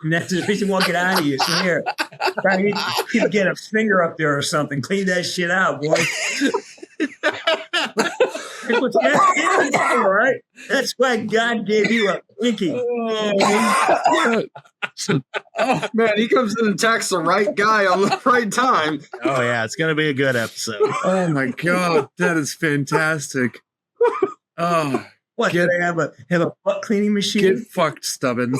And that's the reason why I get out of you. So here, try to get a finger up there or something. Clean that shit out, boy. All right? That's why God gave you a pinky. Oh, man, he comes in and attacks the right guy on the right time. Oh, yeah, it's going to be a good episode. Oh, my God. That is fantastic. Oh, what? Do they have a butt cleaning machine? Get fucked, Stubbins.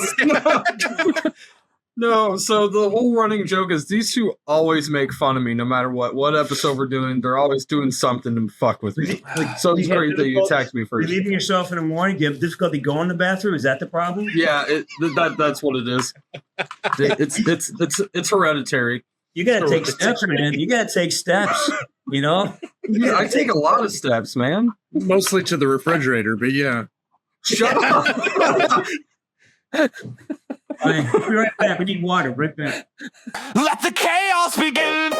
No, so the whole running joke is these two always make fun of me no matter what episode we're doing. They're always doing something to fuck with me. So it's great that you attacked me first. You're leaving yourself in the morning. Do you have difficulty going to the bathroom? Is that the problem? Yeah, that's what it is. It's hereditary. You got to take steps, man. You got to take steps, you know? Yeah, I take a lot of steps, man. Mostly to the refrigerator, but yeah. Shut up. All right, we'll be right back. We need water. Right back. Let the chaos begin!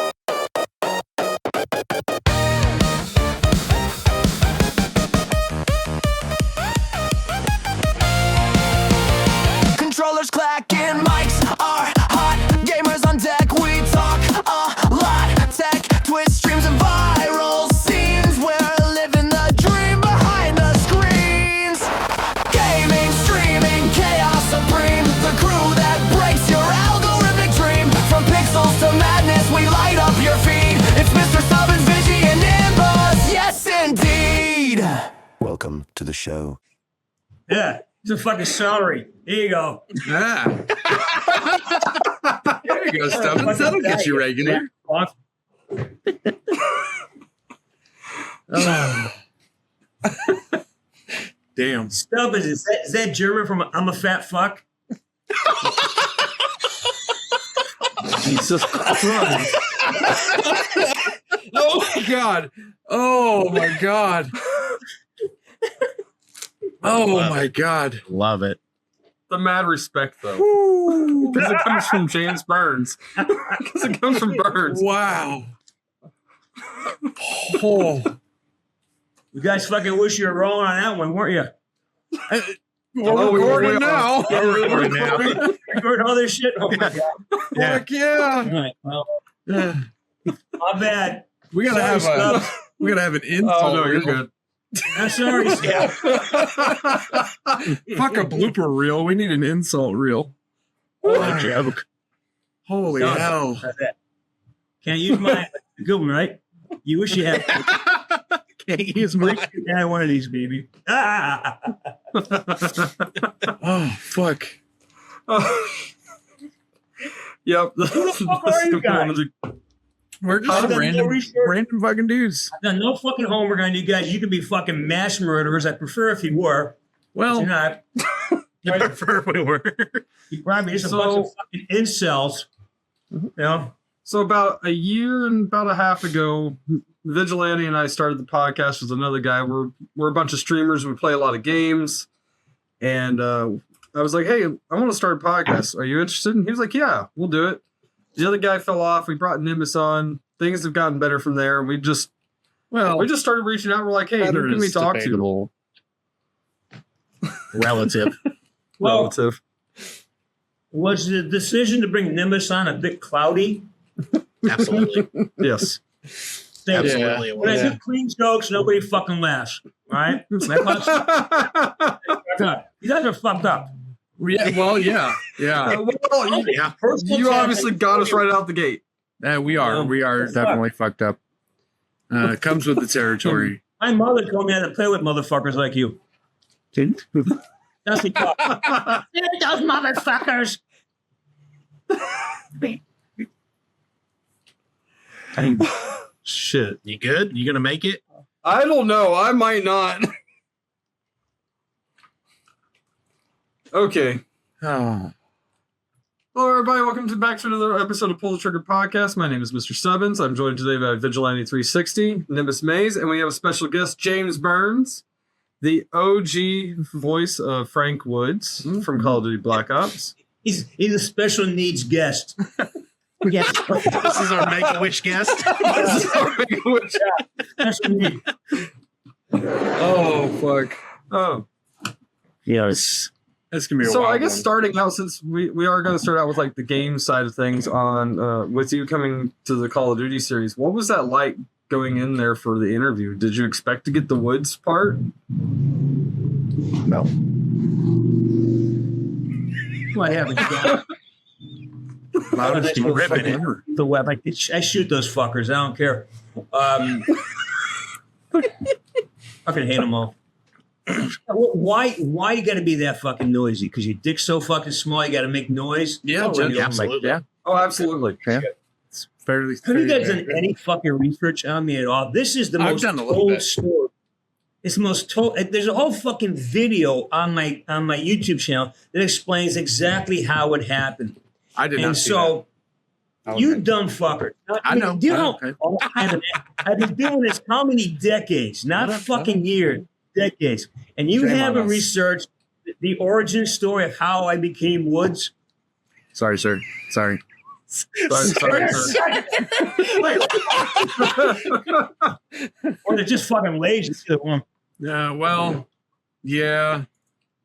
Controllers clacking, mics are hot, gamers on deck, we talk a lot. Tech, Twitch streams and viral scenes, we're living the dream behind the screens. Gaming, streaming, chaos supreme, the crew that breaks your algorithmic dream. From pixels to madness, we light up your feed. It's Mr. Stubbins, Vigi, and Nimbus, yes indeed. Welcome to the show. Yeah, it's a fucking celery. There you go. Yeah. There you go, Stubbins. That'll get you regular. Damn. Stubbins, is that German from I'm a fat fuck? Jesus Christ. Oh, my God. Oh, my God. Oh, my God. Love it. The mad respect, though. Because it comes from James Burns. Because it comes from Burns. Wow. Oh. You guys fucking wish you were rolling on that one, weren't you? We're recording now. We're recording now. Recording all this shit? Oh, my God. Yeah. Heck yeah. All right, well, my bad. We gotta have an insult. Oh, no, you're reel. good. I'm sorry, Stubbs. Fuck a blooper reel. We need an insult reel. What a joke. Holy No, hell. not that. Can't use my good one, right? You wish you had. Can't use my... Yeah, one of these, baby. Oh, fuck. Yep. Who the fuck are you guys? We're I've just done no random research. fucking dudes. I've done no fucking homework on you guys. You can be fucking mass murderers. I prefer if you were. But Well, you're not. I prefer we were. You probably just a bunch of fucking incels. You know? So about a year and about a half ago, Vigilante and I started the podcast with another guy. We're a bunch of streamers. We play a lot of games. And I was like, hey, I want to start a podcast. Are you interested? And he was like, yeah, we'll do it. The other guy fell off. We brought Nimbus on. Things have gotten better from there. We just started reaching out. We're like, hey, who can we talk to? Relative. Well, Relative. was the decision to bring Nimbus on a bit cloudy? Absolutely. Yes. Absolutely. It When I was. do clean jokes, nobody fucking laughs. All right? You guys are fucked up. yeah. Well, yeah. Yeah. Well, Yeah. you obviously got us right out the gate. We are. We are definitely fucked up. It comes with the territory. My mother told me I had to play with motherfuckers like you. That's the talk. Those motherfuckers. Shit. You good? You gonna make it? I don't know. I might not. Okay. Oh. Hello, everybody. Welcome back to another episode of Pull the Trigger Podcast. My name is Mr. Stubbins. I'm joined today by Vigilante 360, Nimbus Maze, and we have a special guest, James Burns, the OG voice of Frank Woods from Call of Duty Black Ops. He's a special needs guest. Yes. This is our Make-A-Wish guest. Special needs. Oh, fuck. Oh. Yes. That's gonna be a So wild I guess one. starting out, since we are going to start out with like the game side of things on with you coming to the Call of Duty series, what was that like going in there for the interview? Did you expect to get the woods part? No. Well, I haven't got Loudest the ribbon ever. the web. I shoot those fuckers. I don't care. I can hate them all. Why you got to be that fucking noisy? Because your dick's so fucking small, you got to make noise. Yeah, Oh, yeah, absolutely. Yeah, Oh, absolutely. it's fairly. Have you guys fairly done any fucking research on me at all? This is the I've most done a little told bit. story. It's the most told. There's a whole fucking video on my YouTube channel that explains exactly how it happened. I did And not see so, that. you Okay. dumb fucker. I know. You know, Okay. I've been doing this how many decades? Not fucking years, decades. And you Shame on haven't us. researched the origin story of how I became Woods. Sorry, sir. Sorry. Sorry, sir. Or they're just fucking lazy. Either one. Well, yeah.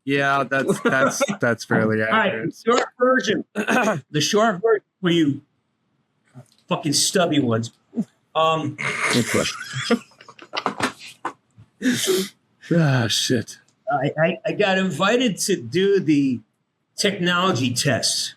That's fairly All right, accurate. short version. The short version for you fucking stubby ones. Shit. I got invited to do the technology tests.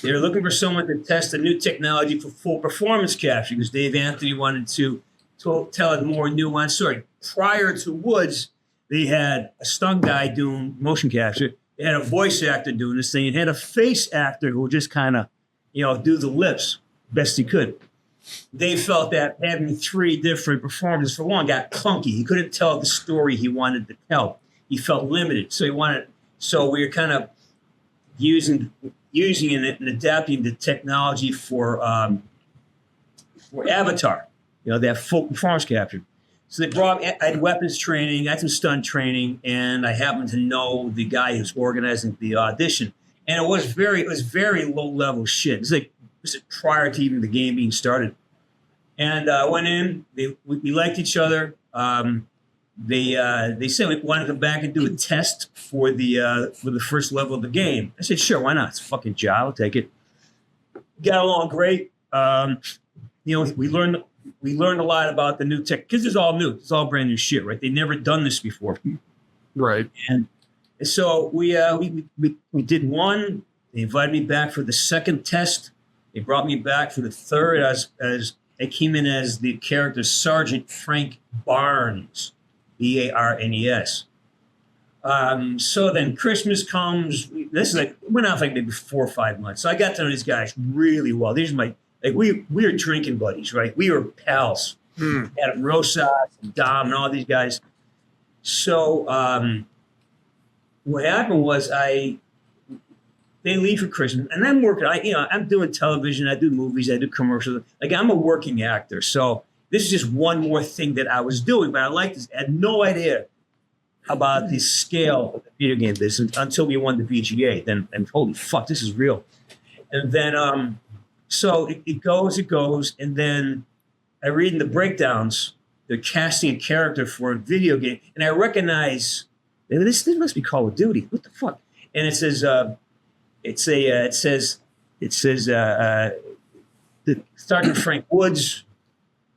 They were looking for someone to test a new technology for full performance capture because Dave Anthony wanted to tell a more nuanced story. Prior to Woods, they had a stunt guy doing motion capture. They had a voice actor doing this thing. It had a face actor who would just kind of, do the lips best he could. They felt that having 3 different performances for one got clunky. He couldn't tell the story he wanted to tell. He felt limited. So we were kind of using it and adapting the technology for Avatar, that full performance capture. So I had weapons training, I had some stunt training, and I happened to know the guy who's organizing the audition. And it was very low level shit. It was prior to even the game being started. And I went in, we liked each other. They said we wanted to come back and do a test for the first level of the game. I said, sure, why not? It's a fucking job. I'll take it. Got along great. We learned a lot about the new tech because it's all new. It's all brand new shit, right? They never done this before. Right. And so we did one. They invited me back for the second test. They brought me back for the third as I came in as the character Sergeant Frank Barnes. Barnes. So then Christmas comes. This is went off like maybe 4 or 5 months. So I got to know these guys really well. These are we were drinking buddies, right? We were pals. Adam Rosas and Dom and all these guys. So what happened was they leave for Christmas, and I'm working. I'm doing television. I do movies. I do commercials. I'm a working actor. So this is just one more thing that I was doing, but I had no idea about the scale of the video game business until we won the VGA. Then, and holy fuck, this is real. And then, so it goes, and then I read in the breakdowns, they're casting a character for a video game, and I recognize this must be Call of Duty. What the fuck? And it says, the Sergeant Frank Woods.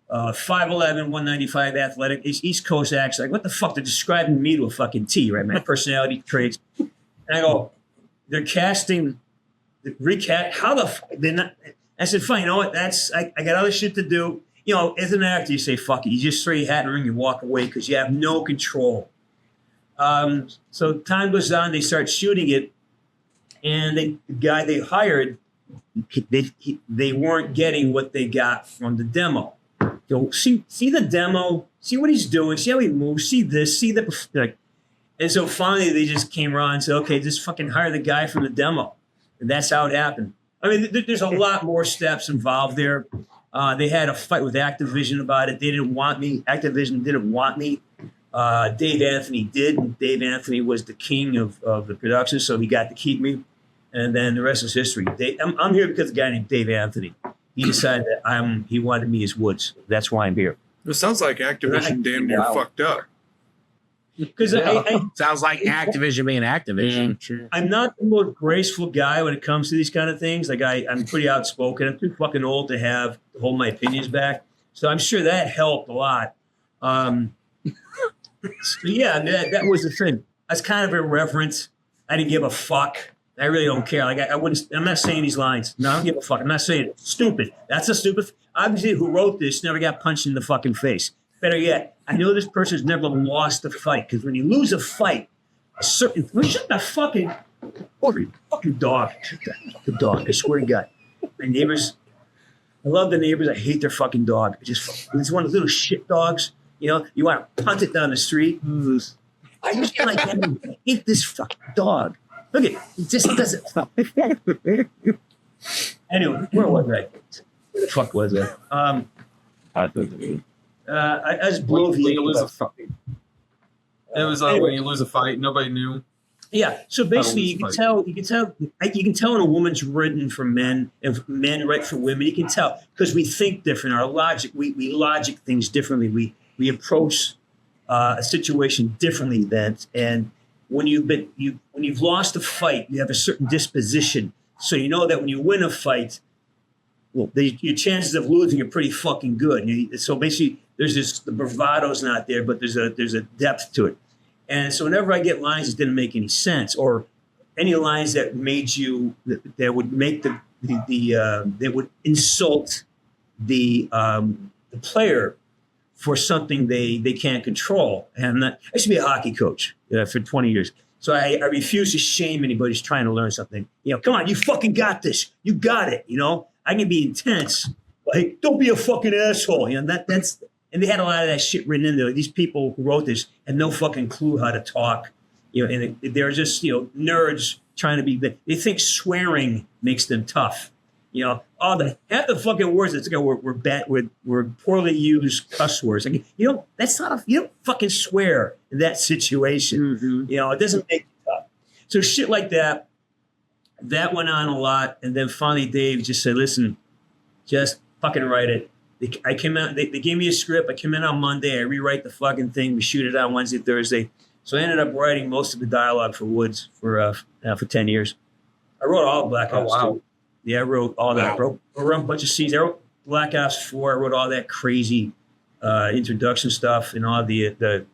5'11", 195 athletic, East Coast accent. What the fuck? They're describing me to a fucking T, right? My personality traits. And I go, they're casting the recast. How the fuck? They're not. I said, fine, you know what? I got other shit to do. As an actor, you say, fuck it. You just throw your hat in the ring and walk away because you have no control. So time goes on. They start shooting it. And the guy they hired, they weren't getting what they got from the demo. See the demo, see what he's doing, see how he moves, see this, see that. And so finally they just came around and said, okay, just fucking hire the guy from the demo. And that's how it happened. I mean, there's a lot more steps involved there. They had a fight with Activision about it. They didn't want me. Activision didn't want me. Dave Anthony did. And Dave Anthony was the king of the production, so he got to keep me. And then the rest is history. I'm here because of a guy named Dave Anthony. He decided that he wanted me as Woods. That's why I'm here. It sounds like Activision damn near fucked up. Because Sounds like Activision being Activision. Sure. I'm not the most graceful guy when it comes to these kind of things. Like I'm pretty outspoken. I'm too fucking old to hold my opinions back. So I'm sure that helped a lot. So yeah, that was the thing. I was kind of irreverent. I didn't give a fuck. I really don't care. Like I wouldn't. I'm not saying these lines. No, I don't give a fuck. I'm not saying it. Stupid. That's a stupid. Obviously, who wrote this never got punched in the fucking face. Better yet, I know this person's never lost a fight, because when you lose a fight, shut the fucking dog. Shut the dog. I swear to God. My neighbors. I love the neighbors. I hate their fucking dog. It's one of those little shit dogs. You know, you want to punt it down the street. I just like I hate this fucking dog. Look at it. It just doesn't. Anyway, where was I? Where the fuck was I? I was When you lose a bloviating. fight. It was when you lose a fight, nobody knew. Yeah. So basically, lose you a can fight. tell when a woman's written for men and men write for women. You can tell because we think different. Our logic, we logic things differently. We approach a situation differently. And when you've lost a fight, you have a certain disposition. So you know that when you win a fight, well, your chances of losing are pretty fucking good. So basically, the bravado's not there, but there's a depth to it. And so whenever I get lines that didn't make any sense, or any lines that that would make that would insult the player for something they can't control. And I used to be a hockey coach for 20 years. So I refuse to shame anybody who's trying to learn something. Come on, you fucking got this. You got it. I can be intense. Like, don't be a fucking asshole. That's and they had a lot of that shit written in there. These people who wrote this had no fucking clue how to talk. And they're just nerds trying to be. They think swearing makes them tough. Half the fucking words that's were poorly used cuss words. Like, that's not you don't fucking swear in that situation. Mm-hmm. It doesn't make you tough. So shit like that went on a lot. And then finally Dave just said, listen, just fucking write it. I came out, they gave me a script. I came in on Monday. I rewrite the fucking thing. We shoot it on Wednesday, Thursday. So I ended up writing most of the dialogue for Woods for 10 years. I wrote all of Black Ops 2. Yeah, I wrote all that. I wrote a bunch of scenes. I wrote Black Ops 4. I wrote all that crazy introduction stuff and all the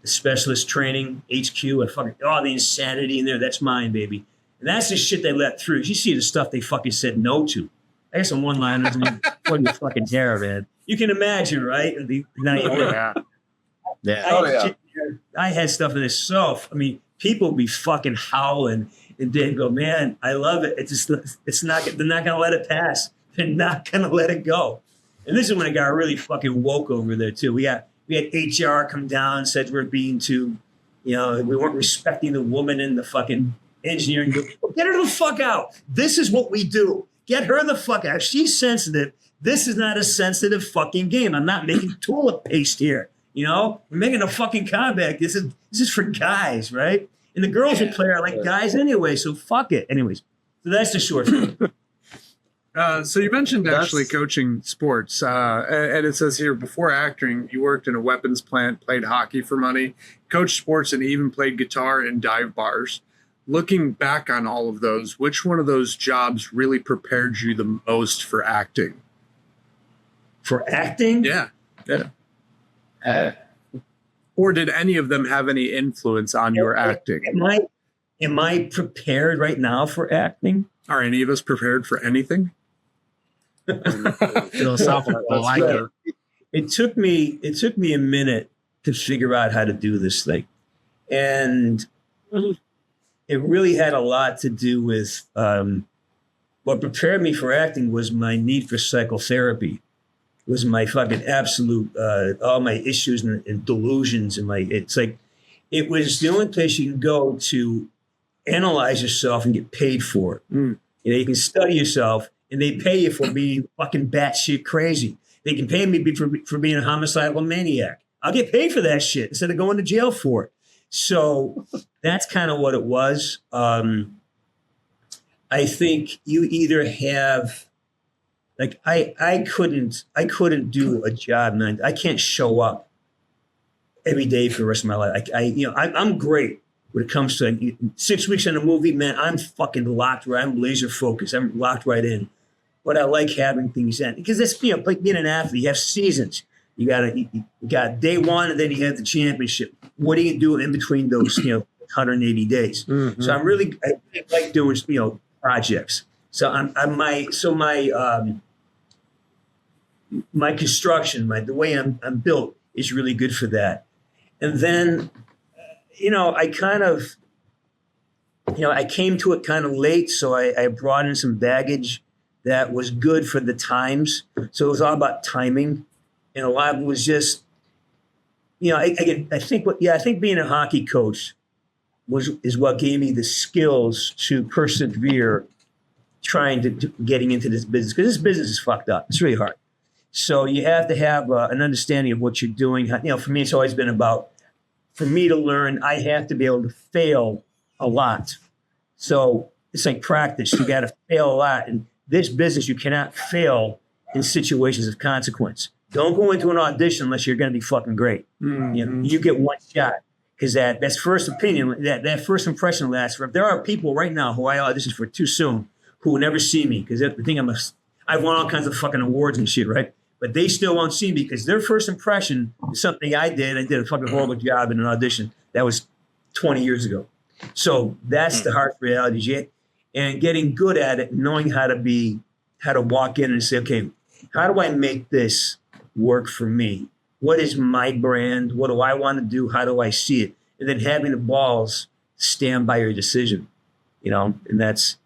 specialist training, HQ, and fucking all the insanity in there. That's mine, baby. And that's the shit they let through. You see the stuff they fucking said no to. I got some one-liners and put your fucking hair, man. You can imagine, right? I had stuff in this. So, people be fucking howling. And then go, man, I love it. It's not. They're not gonna let it pass. They're not gonna let it go. And this is when it got really fucking woke over there too. We had HR come down, said we're being too, we weren't respecting the woman in the fucking engineering. Get her the fuck out. This is what we do. Get her the fuck out. If she's sensitive, this is not a sensitive fucking game. I'm not making toilet paste here. We're making a fucking combat. This is for guys, right? And the girls who play are like guys anyway, so fuck it. Anyways, so that's the short thing. So you mentioned actually coaching sports, and it says here, before acting, you worked in a weapons plant, played hockey for money, coached sports, and even played guitar in dive bars. Looking back on all of those, which one of those jobs really prepared you the most for acting? For acting? Yeah. Or did any of them have any influence on your acting? Am I prepared right now for acting? Are any of us prepared for anything? Philosophical. I like it. It took me a minute to figure out how to do this thing. And it really had a lot to do with what prepared me for acting was my need for psychotherapy. Was my fucking absolute all my issues and delusions and it was the only place you can go to analyze yourself and get paid for it. You can study yourself and they pay you for being fucking batshit crazy. They can pay me for being a homicidal maniac. I'll get paid for that shit instead of going to jail for it. So that's kind of what it was. I think you either have. I couldn't do a job, man. I can't show up every day for the rest of my life. I'm great when it comes to 6 weeks in a movie, man. I'm fucking locked right. I'm laser focused. I'm locked right in. But I like having things in because it's like being an athlete. You have seasons. You got day one, and then you have the championship. What do you do in between those 180 days? Mhm. So I really like doing projects. So my construction, the way I'm built is really good for that. And then, I kind of, I came to it kind of late, so I brought in some baggage that was good for the times. So it was all about timing, and a lot of it was just, I think being a hockey coach is what gave me the skills to persevere, trying to getting into this business, because this business is fucked up. It's really hard. So you have to have an understanding of what you're doing. For me, it's always been about, for me to learn, I have to be able to fail a lot. So it's like practice. You got to fail a lot. And this business, you cannot fail in situations of consequence. Don't go into an audition unless you're going to be fucking great. Mhm. You get one shot, because that's first opinion. That first impression lasts forever. There are people right now who I auditioned for too soon who will never see me because they think I've won all kinds of fucking awards and shit, right? But they still won't see me because their first impression is something I did. I did a fucking horrible job in an audition. That was 20 years ago. So that's the harsh reality. And getting good at it, knowing how to walk in and say, okay, how do I make this work for me? What is my brand? What do I want to do? How do I see it? And then having the balls stand by your decision, and does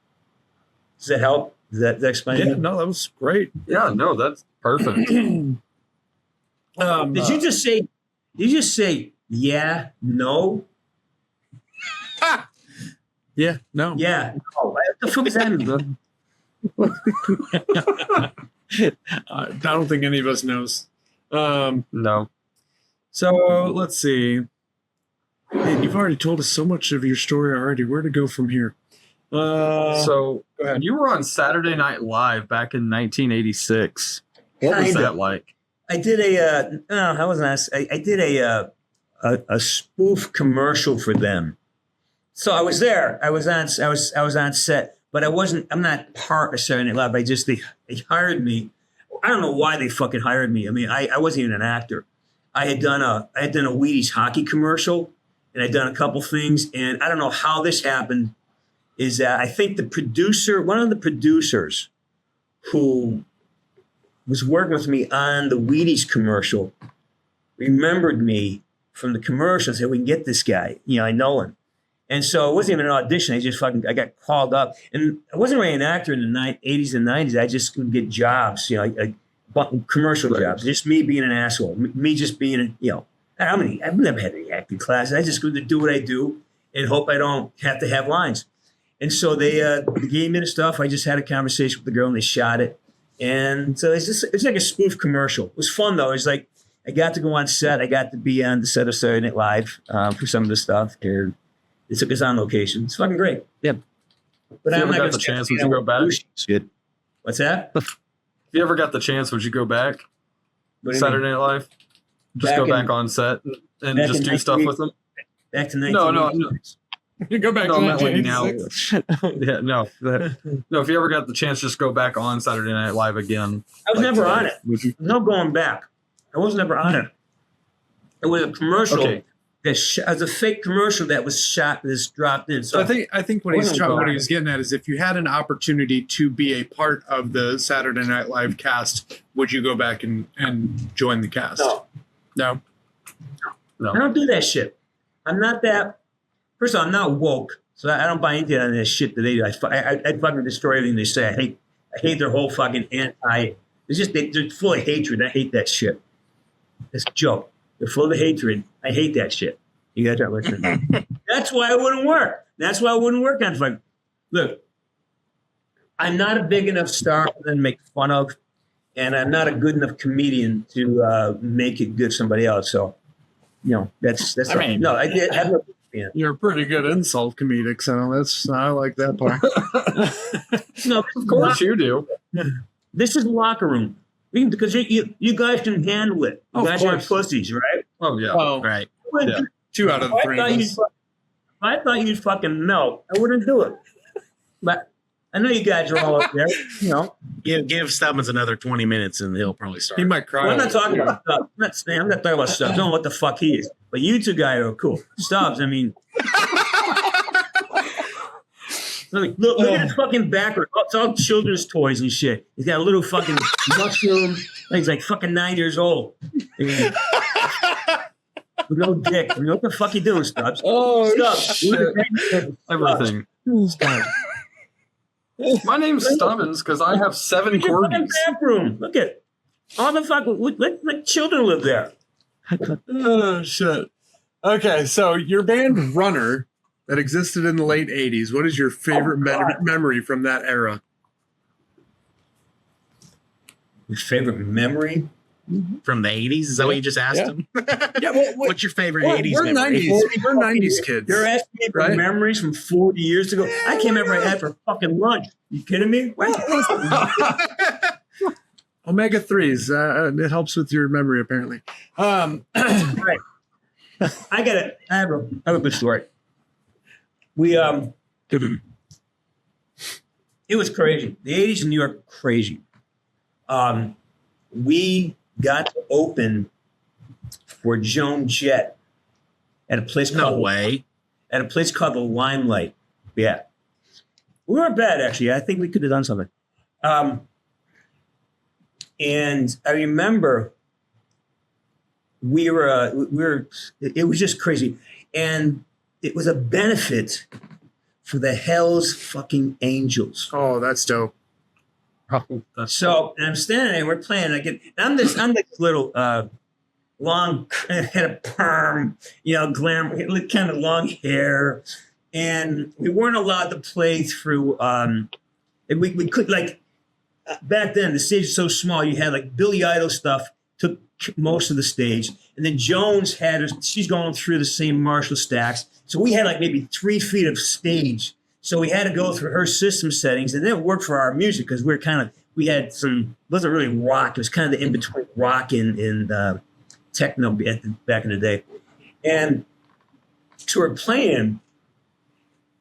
that help? Does that explain Yeah, it? no, that was great. Yeah, no, that's perfect. Did you just say, yeah, no? Yeah, no. Yeah. No. What the fuck is that mean? I don't think any of us knows. No. So let's see. Man, you've already told us so much of your story already. Where to go from here? So go ahead. you were on Saturday Night Live back in 1986. What was Kinda. that like? I did I did a spoof commercial for them. So I was there. I was on set, but I'm not part of Saturday Night Live. They hired me. I don't know why they fucking hired me. I mean, I wasn't even an actor. I had done a Wheaties hockey commercial, and I'd done a couple things, and I don't know how this happened. Is that I think one of the producers who was working with me on the Wheaties commercial remembered me from the commercial and said, we can get this guy. I know him. And so it wasn't even an audition. I got called up. And I wasn't really an actor in the 80s and 90s. I just would get jobs, commercial jobs. Just me being an asshole. Me just being, I've never had any acting classes. I just go to do what I do and hope I don't have to have lines. And so they gave me the stuff. I just had a conversation with the girl and they shot it. And so it's like a spoof commercial. It was fun though. It's like I got to go on set. I got to be on the set of Saturday Night Live for some of the stuff. They took us on location. It's fucking great. Yeah. But If you I'm ever not got gonna the say, chance, would you go back? It's good. What's that? If you ever got the chance, would you go back? What do you Saturday mean? Night Live? Just Back go in- back on set and back just in do stuff 1980. with them? Back to No. 1986. You go back No, to not like now. 1986. Yeah, no. No, if you ever got the chance, just go back on Saturday Night Live again. I was never on it. Would you? No going back. I was never on it. It was a commercial. Okay. It was a fake commercial that was shot, that's dropped in. So I think what Wasn't what gone. he was getting at is if you had an opportunity to be a part of the Saturday Night Live cast, would you go back and join the cast? No. No. I don't do that shit. I'm not that. First of all, I'm not woke, so I don't buy into that shit that they do. I fucking destroy everything they say. I hate their whole fucking anti. It's just they're full of hatred. I hate that shit. It's a joke. They're full of hatred. I hate that shit. You gotta try listening. That's why it wouldn't work. That's why it wouldn't work on fucking. Look, I'm not a big enough star for them to make fun of, and I'm not a good enough comedian to make it good for somebody else. So, that's. I mean- no, I did. I'm not a fan. You're a pretty good insult comedic, so I like that part. No, Of course you do. this is the locker room. Because you guys can handle it. You Of guys aren't course. pussies, right? Oh yeah. Well, Right. Yeah. 2 out of the 3 of us. I thought you'd fucking melt. I wouldn't do it. But I know you guys are all up there. You know, Give Stubbins another 20 minutes and he'll probably start. He might cry. well, I'm not talking about Stubbs. I'm not talking about Stubbs. I don't know what the fuck he is. But you two guys are cool. Stubbs, I mean. Look at his fucking background. It's all children's toys and shit. He's got a little fucking mushroom. He's like fucking 9 years old. With no dick. What the fuck you doing, Stubbs? Oh, Stubbs. shit. Everything. Stubbs. My name's Stubbins because I have 7 Look at your fucking corgis. bathroom. Look at all the fucking let children live there. Oh, shit. Okay, so your band Runner that existed in the late 80s, what is your favorite memory from that era? Your favorite memory? From the 80s? Is that what you just asked him? Yeah, well, What's your favorite we're 80s memory? 90s. We're 90s kids. You're asking me for Right? memories from 40 years ago? I came over and had for fucking lunch. You kidding me? Omega 3s. It helps with your memory, apparently. Right. I have a good story. We it was crazy. The 80s in New York were crazy. We got to open for Joan Jett at a place No called way. at a place called the Limelight. Yeah. We weren't bad actually. I think we could have done something. And I remember we were it was just crazy. And it was a benefit for the Hell's fucking Angels. Oh, that's dope. So and I'm standing there, we're playing. I'm this little long head of perm, glamour, kind of long hair, and we weren't allowed to play through. We could back then the stage was so small. You had like Billy Idol stuff took most of the stage, and then Jones she's going through the same Marshall stacks. So we had like maybe 3 feet of stage. So we had to go through her system settings, and then it worked for our music because we had some, it wasn't really rock. It was kind of the in-between rock and techno back in the day. And so we're playing,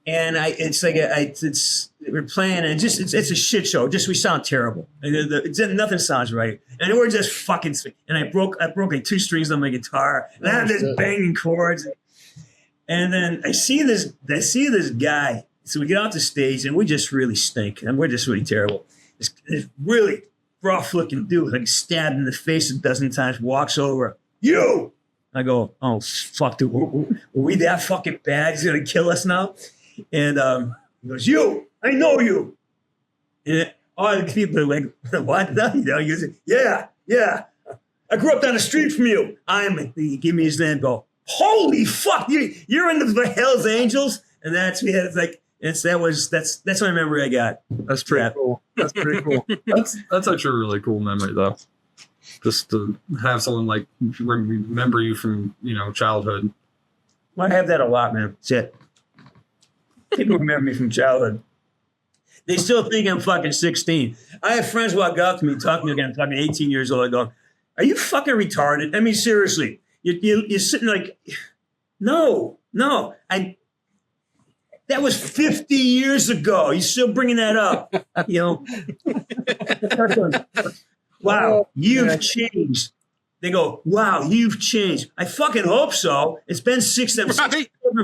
and we're playing, and it's a shit show. Just we sound terrible. Nothing sounds right, and we're just fucking. And I broke like 2 strings on my guitar, and I have this banging chords. And then I see this guy. So we get off the stage, and we just really stink, and we're just really terrible. This really rough-looking dude, like stabbed in the face a dozen times, walks over. You! I go, oh, fuck, dude, were we that fucking bad? He's going to kill us now? And he goes, you! I know you! And all the people are like, what? He goes, yeah. I grew up down the street from you. He gave me his name, go, holy fuck, you're in the Hell's Angels? And that's my memory I got. That's pretty cool. That's pretty cool. That's actually a really cool memory, though. Just to have someone like remember you from childhood. Well, I have that a lot, man. That's it. People remember me from childhood. They still think I'm fucking 16. I have friends walk up to me, talk to me again. I'm talking 18 years old. I go, "Are you fucking retarded?" I mean, seriously. You're sitting like, no. That was 50 years ago. You're still bringing that up, Wow, you've changed. They go, wow, you've changed. I fucking hope so. It's been 7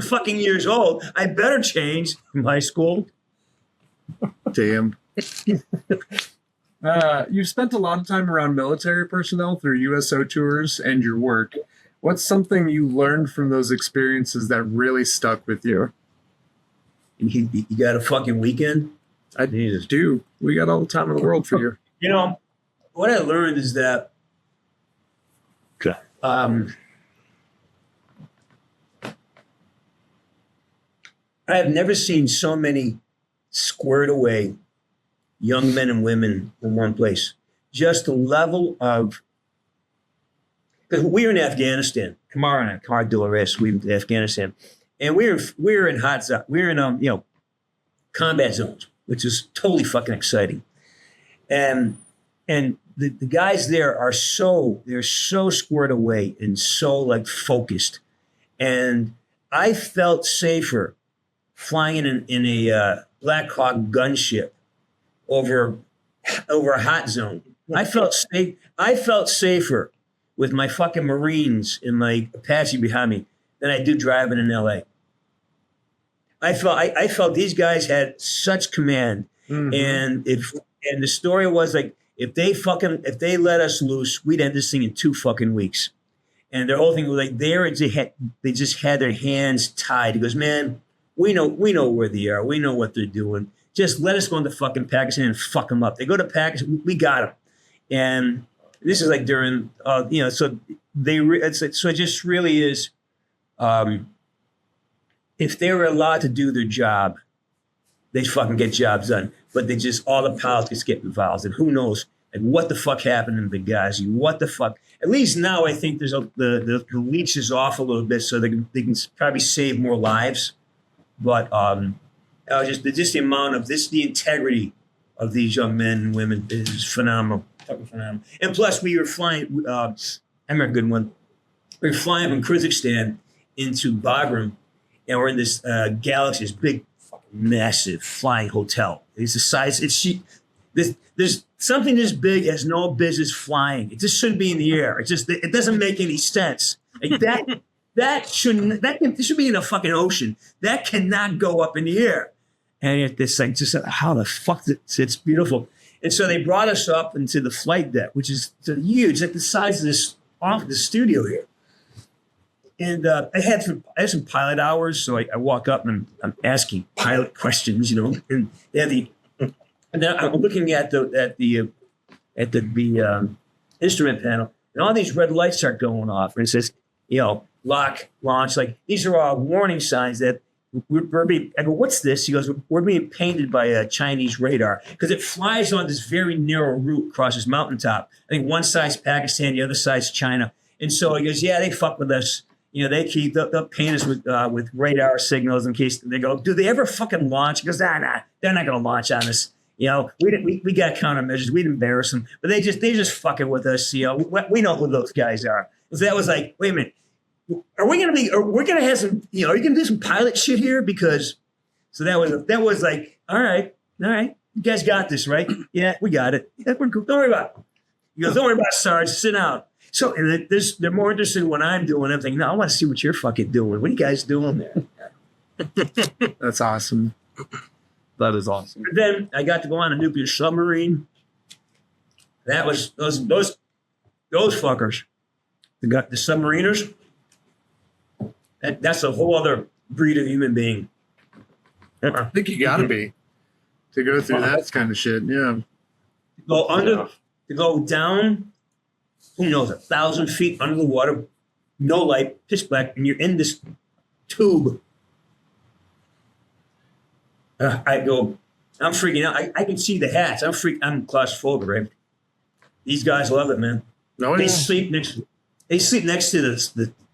fucking years old. I better change from high school. Damn. You've spent a lot of time around military personnel through USO tours and your work. What's something you learned from those experiences that really stuck with you? You got a fucking weekend? I do. We got all the time in the world for you. What I learned is that I have never seen so many squared away young men and women in one place. Just the level of, because we were in Afghanistan, Kamar and I, Kamar Dulares, we were in Afghanistan, and we were in hot zone, we were in combat zones, which is totally fucking exciting, and the guys there are they're so squared away and so like focused. And I felt safer flying in a Black Hawk gunship over a hot zone. I felt safe. I felt safer with my fucking Marines and my Apache behind me than I do driving in LA. I felt these guys had such command. And the story was like, if they let us loose, we'd end this thing in 2 fucking weeks. And their whole thing was like, they just had their hands tied. He goes, man, we know where they are. We know what they're doing. Just let us go into fucking Pakistan and fuck them up. They go to Pakistan, we got them. And this is like during, so it just really is, if they were allowed to do their job, they'd fucking get jobs done. But they just, all the politics get involved. And who knows, like, what the fuck happened in Benghazi? What the fuck? At least now I think there's the leash is off a little bit, so they can probably save more lives. But just the amount of the integrity of these young men and women is phenomenal. Fucking phenomenal. And plus, we were flying, I remember a good one. We were flying from Kyrgyzstan into Bagram, and we're in this Galaxy, this big, massive flying hotel. It's the size, there's something this big has no business flying. It just shouldn't be in the air. It doesn't make any sense. Like that should be in a fucking ocean. That cannot go up in the air. And yet this thing just, how the fuck, it's beautiful. And so they brought us up into the flight deck, which is huge, like the size of the studio here. And I had some pilot hours, so I walk up and I'm asking pilot questions, and they have and then I'm looking at the instrument panel, and all these red lights start going off, and it says, lock, launch. Like, these are all warning signs that we're being. I go, what's this? He goes, we're being painted by a Chinese radar because it flies on this very narrow route across this mountaintop. I think one side's Pakistan, the other side's China, and so he goes, yeah, they fuck with us. They'll paint us with radar signals in case they go, do they ever fucking launch? He goes, nah, they're not going to launch on us. We got countermeasures. We'd embarrass them, but they just fucking with us. We know who those guys are. So that was like, wait a minute, we're going to have some, are you going to do some pilot shit here? Because, so that was like, all right, you guys got this, right? Yeah, we got it. Yeah, we're cool. Don't worry about it. He goes, don't worry about it, Sarge, sit down. So and they're more interested in what I'm doing. I'm thinking, no, I want to see what you're fucking doing. What are you guys doing there? That's awesome. That is awesome. And then I got to go on a nuclear submarine. That was those fuckers. The submariners. That's a whole other breed of human being. I think you got to be to go through that kind of shit. Yeah. To go down. Who knows, 1,000 feet under the water, no light, pitch black, and you're in this tube. I go, I'm freaking out. I can see the hats. I'm claustrophobic, right? These guys love it, man. No, They sleep next to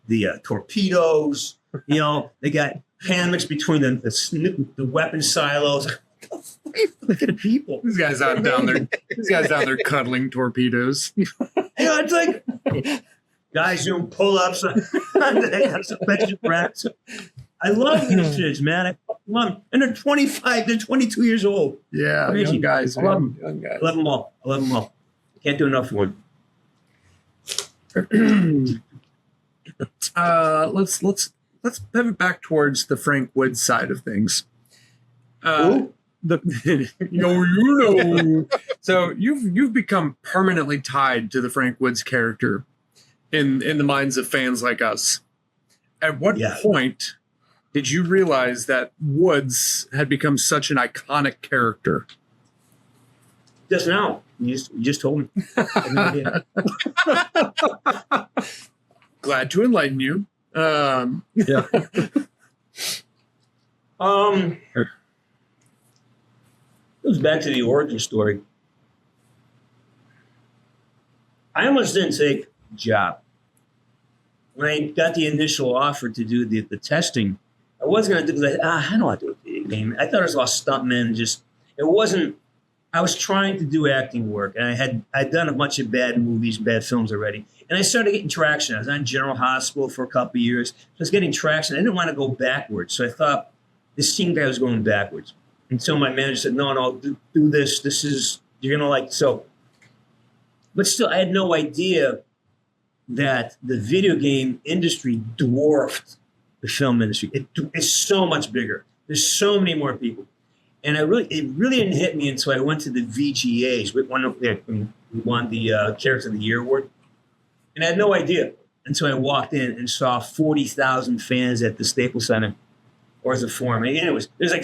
the torpedoes. They got hammocks between the weapon silos. Look at the people. These guys out down there cuddling torpedoes. It's like guys doing pull-ups on suspension racks. I love these kids, man. I love them. And they're 25, they're 22 years old. Yeah, young guys. I love them. I love them all. Can't do enough for them. Let's pivot back towards the Frank Woods side of things. So you've become permanently tied to the Frank Woods character in the minds of fans like us. At what point did you realize that Woods had become such an iconic character? Just now. You just told me. I had no idea. Glad to enlighten you. Yeah. It goes back to the origin story. I almost didn't take the job. When I got the initial offer to do the testing, I wasn't going to do it. I don't want to do a video game. I thought it was all stuntmen. It wasn't. I was trying to do acting work, and I'd done a bunch of bad movies, bad films already, and I started getting traction. I was on General Hospital for a couple of years. I was getting traction. I didn't want to go backwards, so I thought this seemed I was going backwards. Until my manager said, "No, do this. This is you're gonna like." So, but still, I had no idea that the video game industry dwarfed the film industry. It's so much bigger. There's so many more people. And it really didn't hit me until I went to the VGAs. We won the Character of the Year award. And I had no idea until I walked in and saw 40,000 fans at the Staples Center or as a forum. And there's like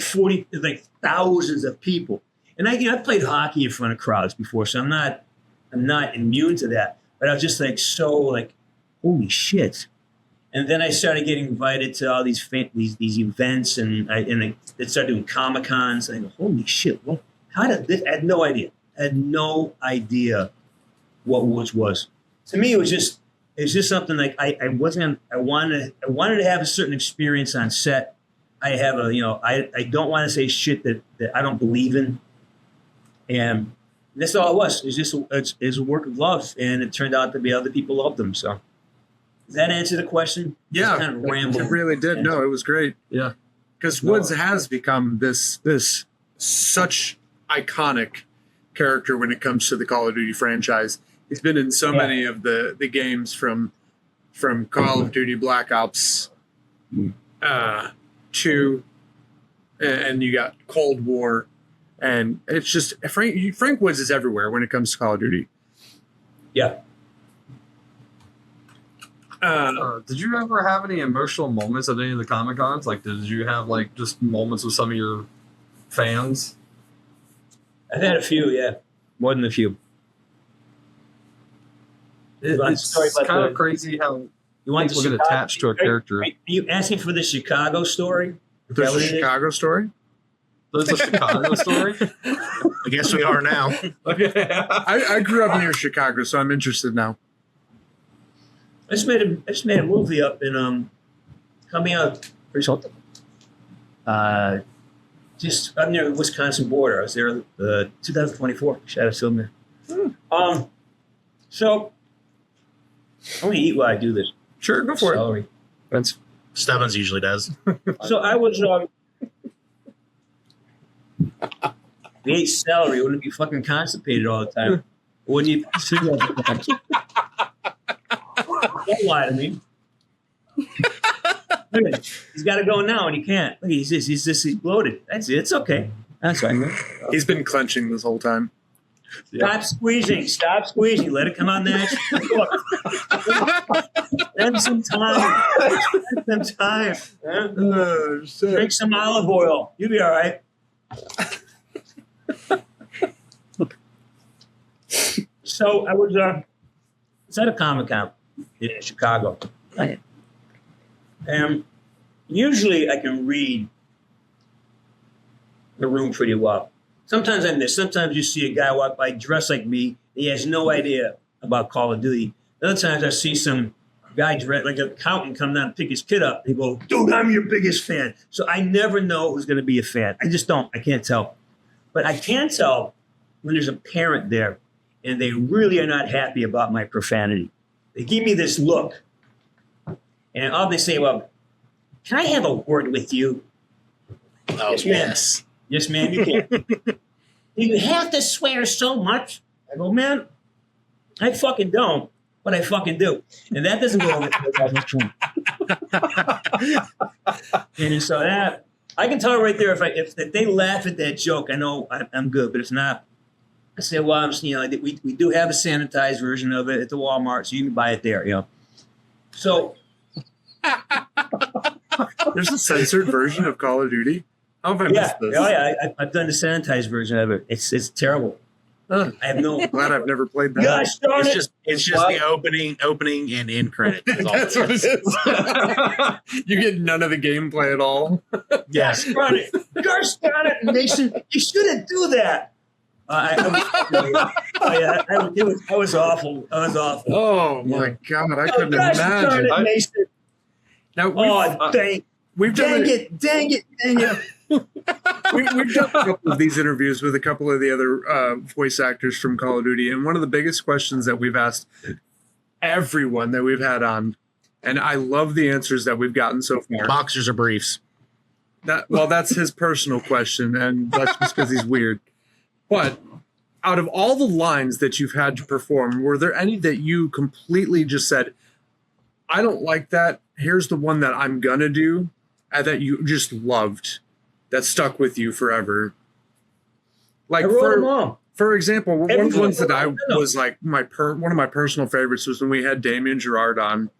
thousands of people. And I've played hockey in front of crowds before, so I'm not immune to that. But I was just holy shit. And then I started getting invited to all these events, and I started doing Comic-Cons. I go, holy shit! Well, how did this? I had no idea. I had no idea what Woods was. To me, it was just something like I wanted to have a certain experience on set. I have I don't want to say shit that I don't believe in, and that's all it was. It's a work of love, and it turned out to be other people loved them. So. Does that answer the question? Yeah, kind of rambling. It really did. Yeah. No, it was great. Yeah. Because Woods has become this such iconic character when it comes to the Call of Duty franchise. He's been in so many of the games from Call of Duty Black Ops 2, and you got Cold War, and it's just Frank Woods is everywhere when it comes to Call of Duty. Yeah. Did you ever have any emotional moments at any of the Comic-Cons? Like, did you have just moments with some of your fans? I've had a few, yeah. More than a few. It's kind of crazy how people get attached to a character. Are you asking for the Chicago story? There's a Chicago story? There's a Chicago story? I guess we are now. I grew up near Chicago, so I'm interested now. I just made a movie up in coming out pretty soon. Just up near the Wisconsin border. I was there 2024. Shot a film there. So I'm gonna eat while I do this. Sure, go for Celery. it. Stebbins usually does. So I was if you ate celery, you wouldn't be fucking constipated all the time. Wouldn't you? Don't lie to me. Look, he's got to go now, and he can't. Look, he's bloated. That's it. It's okay. That's right, man. He's been clenching this whole time. Stop squeezing. Stop squeezing. Let it come on naturally. Spend some time. Spend some time. Huh? Drink some olive oil. You'll be all right. So I was at a Comic-Con in Chicago. And usually I can read the room pretty well. Sometimes I miss. Sometimes you see a guy walk by dressed like me. He has no idea about Call of Duty. Other times I see some guy dressed like an accountant come down and pick his kid up. They go, dude, I'm your biggest fan. So I never know who's going to be a fan. I just don't. I can't tell. But I can tell when there's a parent there and they really are not happy about my profanity. They give me this look. And all they say, well, can I have a word with you? Oh, Yes, ma'am, you can. You have to swear so much. I go, man, I fucking don't, but I fucking do. And that doesn't go over And so that, I can tell right there, if they laugh at that joke, I know I'm good, but if not, I say, well, we do have a sanitized version of it at the Walmart, so you can buy it there, So there's a censored version of Call of Duty. How have I missed this? I've done the sanitized version of it. It's terrible. I have no. Glad I've never played that. Gosh darn it! It's just the opening and end credit. That's what it is. You get none of the gameplay at all. Yes, darn it! Gosh darn it, Mason! You shouldn't do that. I was awful. I was awful. Oh my god! I couldn't Gosh imagine. darn it, Mason! Now, we've done Dang it. we've done a couple of these interviews with a couple of the other voice actors from Call of Duty, and one of the biggest questions that we've asked everyone that we've had on, and I love the answers that we've gotten so far. Boxers or briefs? That's his personal question, and that's just because he's weird. But out of all the lines that you've had to perform, were there any that you completely just said, I don't like that, here's the one that I'm gonna do, and that you just loved, that stuck with you forever? Like, I wrote them all. for example, one of the ones that I No. was like one of my personal favorites was when we had Damien Gerard on,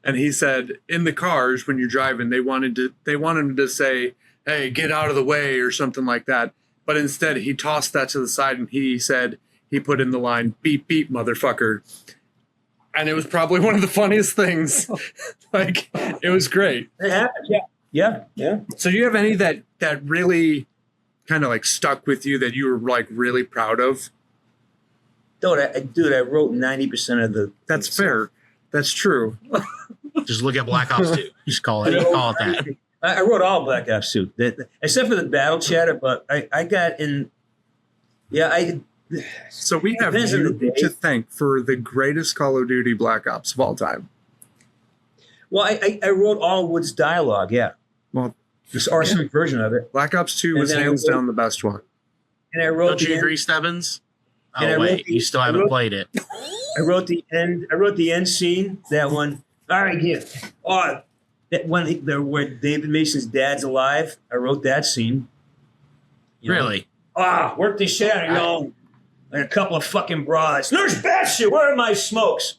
and he said in the cars when you're driving, they wanted him to say, "Hey, get out of the way" or something like that. But instead, he tossed that to the side and he put in the line, "Beep beep, motherfucker," and it was probably one of the funniest things. Like, it was great. It happened. Yeah. So, do you have any that really kind of like stuck with you that you were like really proud of? Dude, I wrote 90% of the. That's fair. That's true. Just look at Black Ops 2. Just call it that. I wrote all Black Ops 2, except for the battle chatter, but I got in. Yeah, So we have Depends on the you day. to thank for the greatest Call of Duty Black Ops of all time. Well, I wrote all Wood's dialogue, yeah. Well, This arson version of it. Black Ops 2 And was then I hands wrote- down the best one. And I wrote Don't you the agree, Stebbins? And I Oh, wrote wait. the- You still I haven't wrote- played it. I wrote the end scene, that one. All right, here. Oh, that one where David Mason's dad's alive. I wrote that scene. You know? Really? Work this shit out, you know. Like a couple of fucking broads. There's Batshit, where are my smokes?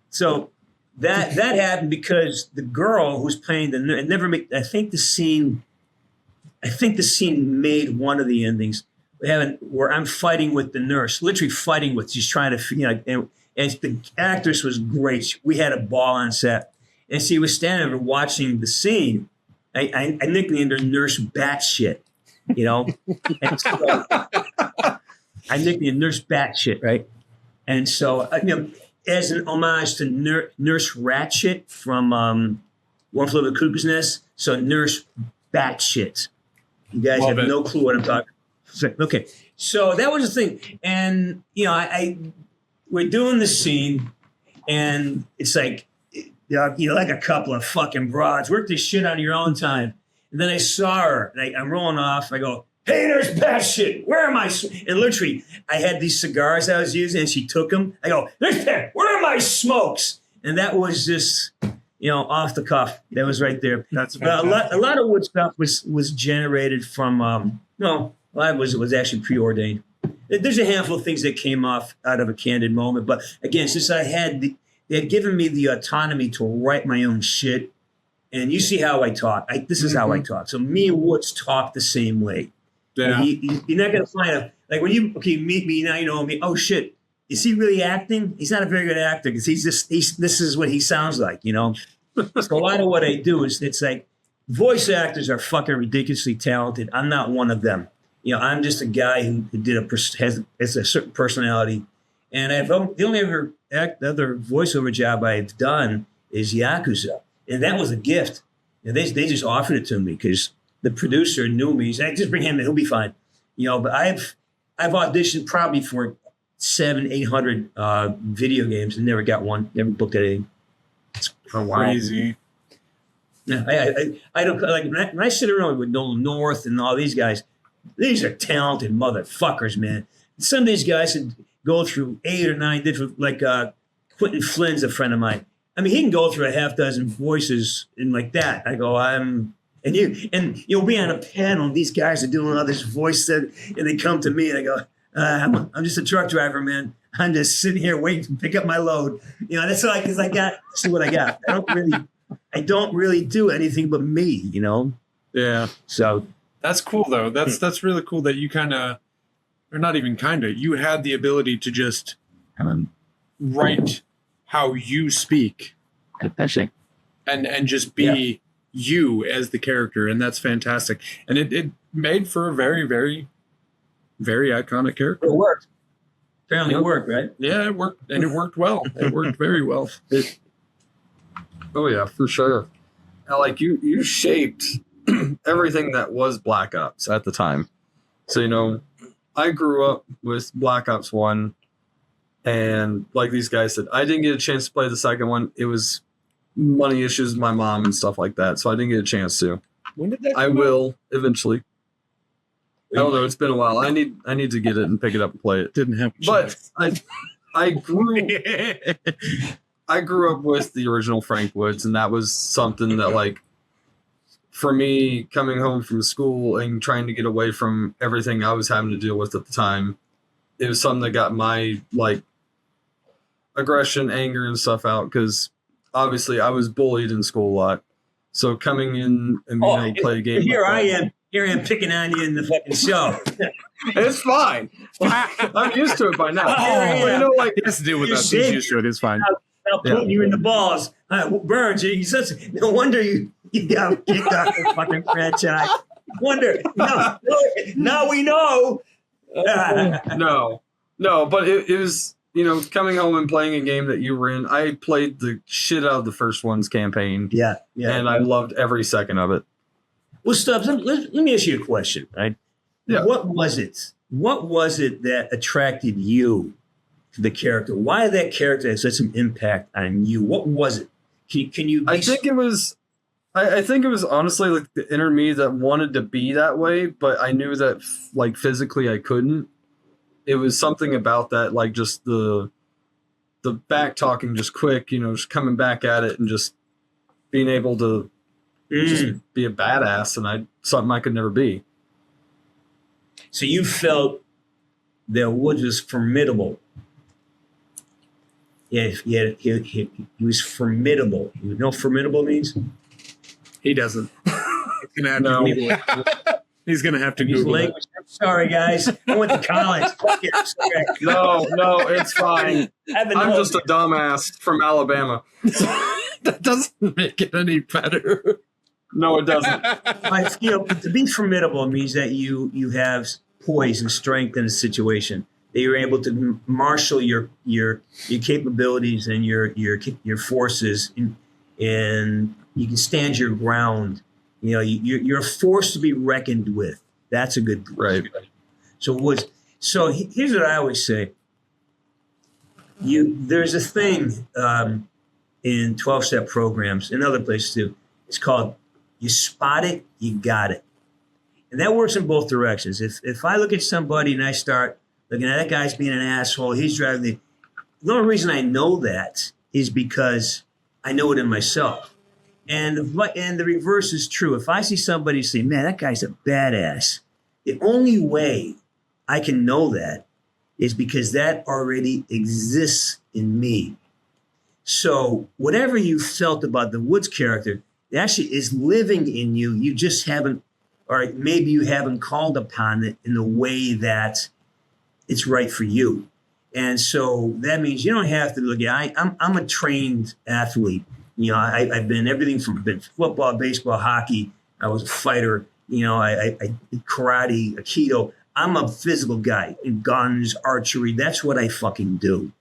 So that happened because the girl who's playing it never made. I think the scene made one of the endings. Where I'm fighting with the nurse, literally fighting with. She's trying to, and the actress was great. We had a ball on set, and she was standing there watching the scene. I nicknamed her Nurse Batshit, and so I nicknamed Nurse Batshit, right? And so, as an homage to Nurse Ratchet from One Flew Over the Cuckoo's Nest, so Nurse Batshit. You guys Love have it. no clue what I'm talking. Okay, so that was the thing, and we're doing the scene, and it's like, like a couple of fucking broads. Work this shit out of your own time. And then I saw her, and I'm rolling off. I go, "Hey, there's Batshit. Where am I?" And literally, I had these cigars I was using, and she took them. I go, "There's Bat. Where are my smokes?" And that was just, off the cuff. That was right there. That's A lot of Wood stuff was generated from, a lot of it was actually preordained. There's a handful of things that came off out of a candid moment. But again, since they had given me the autonomy to write my own shit, and you see how I talk. This is how I talk. So me and Woods talk the same way. Yeah. You're not going to find like when you meet me now, you know me. Oh shit, is he really acting? He's not a very good actor because this is what he sounds like, So a lot of what I do is it's like voice actors are fucking ridiculously talented. I'm not one of them. I'm just a guy who has a certain personality, and the only other voiceover job I've done is Yakuza, and that was a gift. They just offered it to me because the producer knew me. He said, "Just bring him in; he'll be fine." But I've auditioned probably for 700-800 video games and never got one. Never booked anything. It's crazy. Yeah, I don't like when I sit around with Nolan North and all these guys. These are talented motherfuckers, man. Some of these guys would go through 8 or 9 different, like Quentin Flynn's a friend of mine. I mean, he can go through a half dozen voices and like that. I go, and you'll be on a panel. And these guys are doing all this voice and they come to me and I go, I'm just a truck driver, man. I'm just sitting here waiting to pick up my load. That's all because I got. This is what I got. I don't really do anything but me. Yeah. So. That's cool though. That's really cool that you you had the ability to just write how you speak and just be you as the character, and that's fantastic. And it made for a very, very, very iconic character. It worked. Apparently, it worked, right? Yeah, it worked, and it worked well. It worked very well. Oh yeah, for sure. like you shaped everything that was Black Ops at the time. So, you know, I grew up with Black Ops 1, and like these guys said, I didn't get a chance to play the second one. It was money issues with my mom and stuff like that, so I didn't get a chance to. When did that? I will eventually. I don't know. It's been a while. I need to get it and pick it up and play it. Didn't have. But I grew up with the original Frank Woods, and that was something that, like, for me, coming home from school and trying to get away from everything I was having to deal with at the time, it was something that got my, like, aggression, anger, and stuff out, because obviously I was bullied in school a lot. So coming in and being able to play a game. Here I am picking on you in the fucking show. It's fine. I'm used to it by now. Oh, you know, like, It has to do with You us. see? He's used to it. It's fine. Now putting you in the balls. Burns, he says, no wonder you got kicked out the fucking franchise. Wonder. Now we know. No, but it was, you know, coming home and playing a game that you were in. I played the shit out of the first one's campaign. Yeah. And I loved every second of it. Well, Stubbs, let me ask you a question, right? Yeah. What was it? What was it that attracted you to the character? Why did that character have such an impact on you? What was it? Can you? I think it was honestly like the inner me that wanted to be that way, but I knew that like physically I couldn't. It was something about that, like just the back talking just quick, you know, just coming back at it and just being able to just be a badass, and something I could never be. So you felt that Woods was formidable. Yeah, he was formidable. You know what formidable means? He doesn't. He's gonna have to Google it. He's gonna have to Google it. I'm sorry, guys. I went to college. Fuck it. I'm sorry. No, it's fine. I'm just a dumbass from Alabama. That doesn't make it any better. No, it doesn't. But, you know, to be formidable means that you have poise and strength in a situation. That you're able to marshal your capabilities and your forces, and you can stand your ground. You know, you're a force to be reckoned with. That's a good Right. So here's what I always say. There's a thing in 12-step programs and other places too. It's called you spot it, you got it. And that works in both directions. If I look at somebody and I start looking at that guy's being an asshole, he's driving the only reason I know that is because I know it in myself. And the reverse is true. If I see somebody say, man, that guy's a badass, the only way I can know that is because that already exists in me. So whatever you felt about the Woods character, it actually is living in you. You just haven't, or maybe you haven't called upon it in the way that it's right for you. And so that means you don't have to look at, I'm a trained athlete. You know, I've been everything from football, baseball, hockey. I was a fighter. You know, I did karate, aikido. I'm a physical guy. In guns, archery, that's what I fucking do.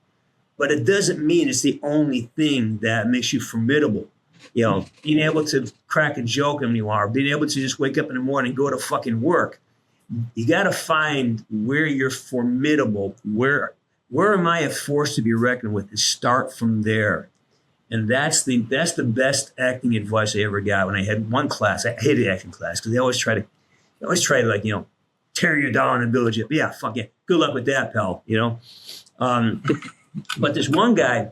But it doesn't mean it's the only thing that makes you formidable. You know, being able to crack a joke when you are, being able to just wake up in the morning and go to fucking work. You got to find where you're formidable. Where am I a force to be reckoned with? And start from there. And that's the best acting advice I ever got when I had one class. I hated acting class because they always try to like, you know, tear you down and build you up. Yeah, fuck yeah. Good luck with that, pal. You know. But there's one guy,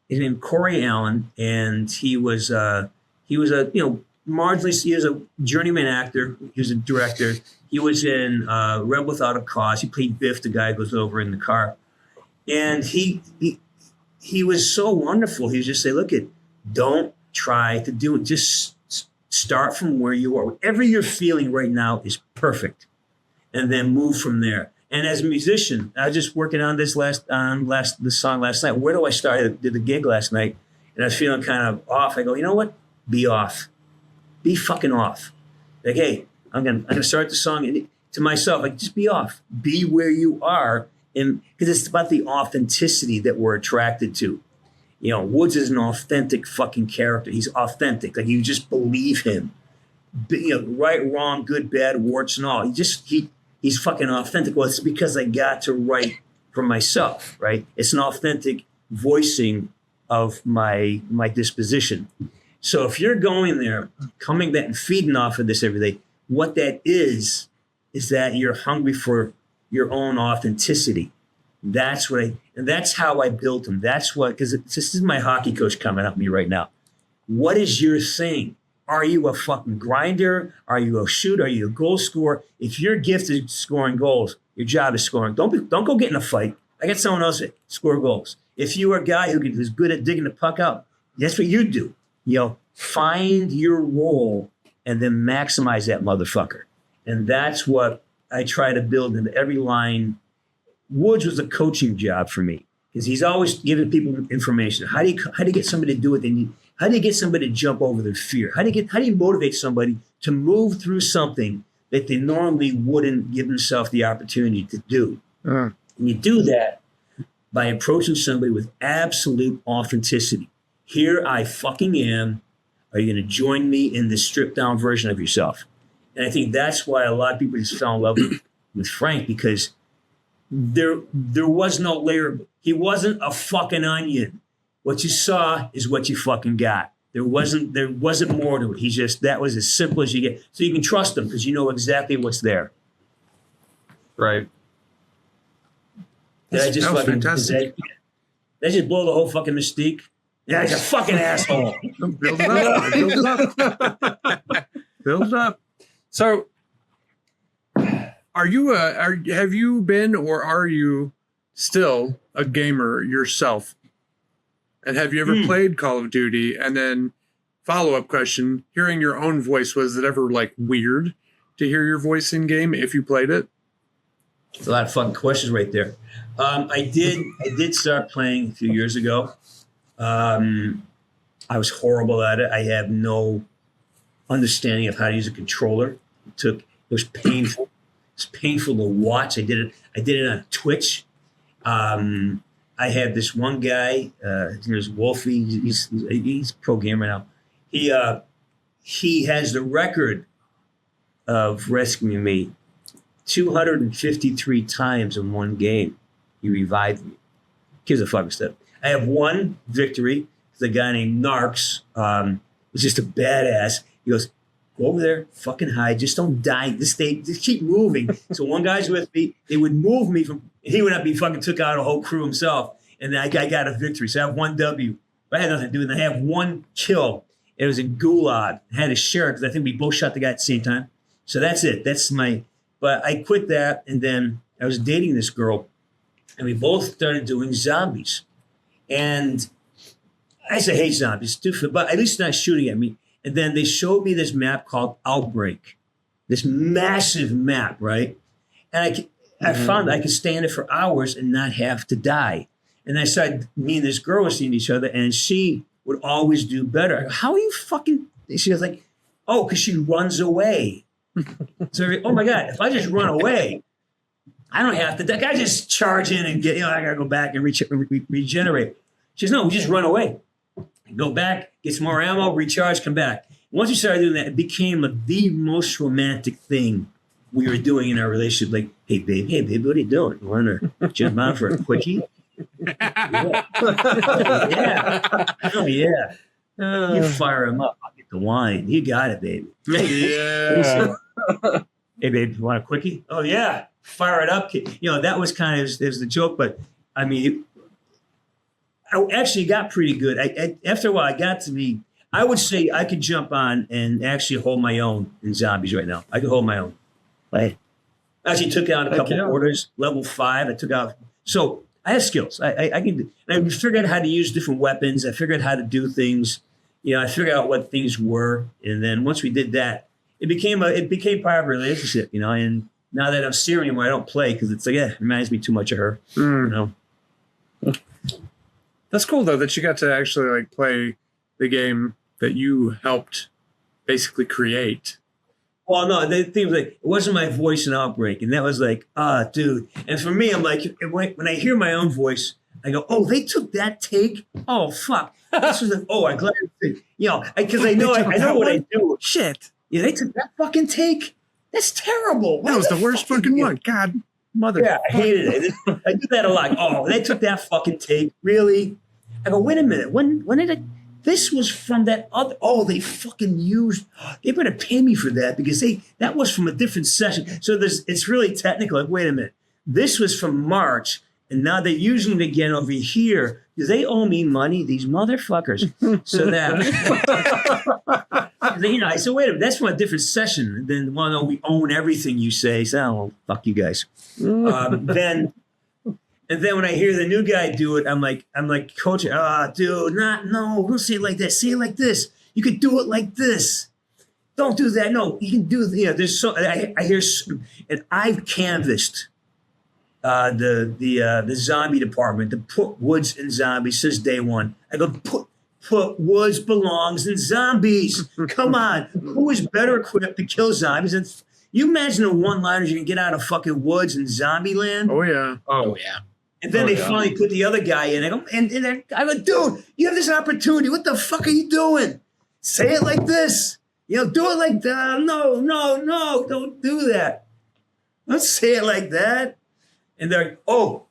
his name Corey Allen, and he was a marginally, he was a journeyman actor. He was a director. He was in Rebel Without a Cause. He played Biff, the guy who goes over in the car, and he was so wonderful. He would just say, look, don't try to do it. Just start from where you are. Whatever you're feeling right now is perfect, and then move from there. And as a musician, I was just working on this song last night. Where do I start? I did the gig last night, and I was feeling kind of off. I go, you know what? Be off. Be fucking off. Like, hey, I'm gonna start the song, and to myself, like, just be off. Be where you are, and because it's about the authenticity that we're attracted to. Woods is an authentic fucking character. He's authentic. Like, you just believe him. Right, wrong, good, bad, warts and all. He's fucking authentic. Well, it's because I got to write for myself, right? It's an authentic voicing of my disposition. So if you're going there, coming back and feeding off of this every day, what that is that you're hungry for your own authenticity. That's how I built them. That's what, because this is my hockey coach coming at me right now. What is your thing? Are you a fucking grinder? Are you a shooter? Are you a goal scorer? If you're gifted scoring goals, your job is scoring. Don't go get in a fight. I got someone else that score goals. If you are a guy who's good at digging the puck out, that's what you do. Find your role and then maximize that motherfucker. And that's what I try to build into every line. Woods was a coaching job for me because he's always giving people information. How do you get somebody to do what they need? How do you get somebody to jump over their fear? How do you motivate somebody to move through something that they normally wouldn't give themselves the opportunity to do? And you do that by approaching somebody with absolute authenticity. Here I fucking am. Are you going to join me in this stripped down version of yourself? And I think that's why a lot of people just fell in love with Frank, because there was no layer. He wasn't a fucking onion. What you saw is what you fucking got. There wasn't more to it. That was as simple as you get. So you can trust him because you know exactly what's there. Right. That was fantastic. Did I just blow the whole fucking mystique? Yeah, he's a fucking asshole. Build it up. Build it up. So, have you been or are you still a gamer yourself? And have you ever played Call of Duty? And then, follow-up question: hearing your own voice, was it ever weird to hear your voice in game if you played it? It's a lot of fucking questions right there. I did start playing a few years ago. I was horrible at it. I have no understanding of how to use a controller. It was painful. It's painful to watch. I did it on Twitch. I had this one guy, his name is Wolfie. He's a pro gamer now. He has the record of rescuing me 253 times in one game. He revived me. Gives a fucking stuff. I have one victory. The guy named Narks was just a badass. He goes, go over there, fucking hide, just don't die, just keep moving. So one guy's with me. They would move me he would not be fucking took out a whole crew himself. And then I got a victory. So I have one W. But I had nothing to do with it. I have one kill. It was in Gulag. I had to share it because I think we both shot the guy at the same time. So that's it. But I quit that. And then I was dating this girl. And we both started doing zombies. And I said, hey, zombies, but at least not shooting at me. And then they showed me this map called Outbreak, this massive map, right? And I found I could stay in it for hours and not have to die. And I started, me and this girl were seeing each other, and she would always do better. I go, how are you fucking, she was like, oh, because she runs away. So, oh my God, if I just run away, I don't have to, that guy just charge in and get, I got to go back and regenerate. She says, no, we just run away. Go back, get some more ammo, recharge, come back. Once we started doing that, it became the most romantic thing we were doing in our relationship. Like, hey, babe, what are you doing? You want to jump on for a quickie? Yeah. Oh, yeah. You fire him up. I'll get the wine. You got it, baby. Yeah. Hey, babe, you want a quickie? Oh, yeah. Fire it up. That was kind of the joke. But, I mean, I actually got pretty good. After a while, I got to be, I would say I could jump on and actually hold my own in zombies right now. I could hold my own. I actually took out a couple orders, level 5. I took out. So I have skills. I can. And I figured out how to use different weapons. I figured out how to do things. I figured out what things were. And then once we did that, it became part of a relationship, And now that I'm serious anymore, I don't play because it's it reminds me too much of her, That's cool though that you got to actually play the game that you helped basically create. Well, no, the thing was it wasn't my voice in Outbreak, and that was dude. And for me, I'm like, when I hear my own voice, I go, oh, they took that take? Oh, fuck. This was I'm glad, because I know what I do. Shit. Yeah, they took that fucking take? That's terrible. That was the worst fucking one. God, mother. Yeah, I hated it. I do that a lot. Oh, they took that fucking take? Really? I go, wait a minute. When did it? This was from that other. Oh, they fucking used. They better pay me for that because that was from a different session. So it's really technical. Like, wait a minute. This was from March, and now they're using it again over here. Do they owe me money? These motherfuckers. So that. I said, wait a minute. That's from a different session. Then, well, no, we own everything you say. So, oh, fuck you guys. And then when I hear the new guy do it, I'm like, coach, dude, don't say it like that. Say it like this. You could do it like this. Don't do that. No, you can do. There's so I hear, and I've canvassed the zombie department to put Woods in zombies since day one. I go put Woods belongs in zombies. Come on, who is better equipped to kill zombies? And you imagine the one-liners you can get out of fucking Woods in Zombie Land. Oh yeah. Oh yeah. And then they finally put the other guy in. I go, dude, you have this opportunity. What the fuck are you doing? Say it like this. Do it like that. No, don't do that. Don't say it like that. And they're you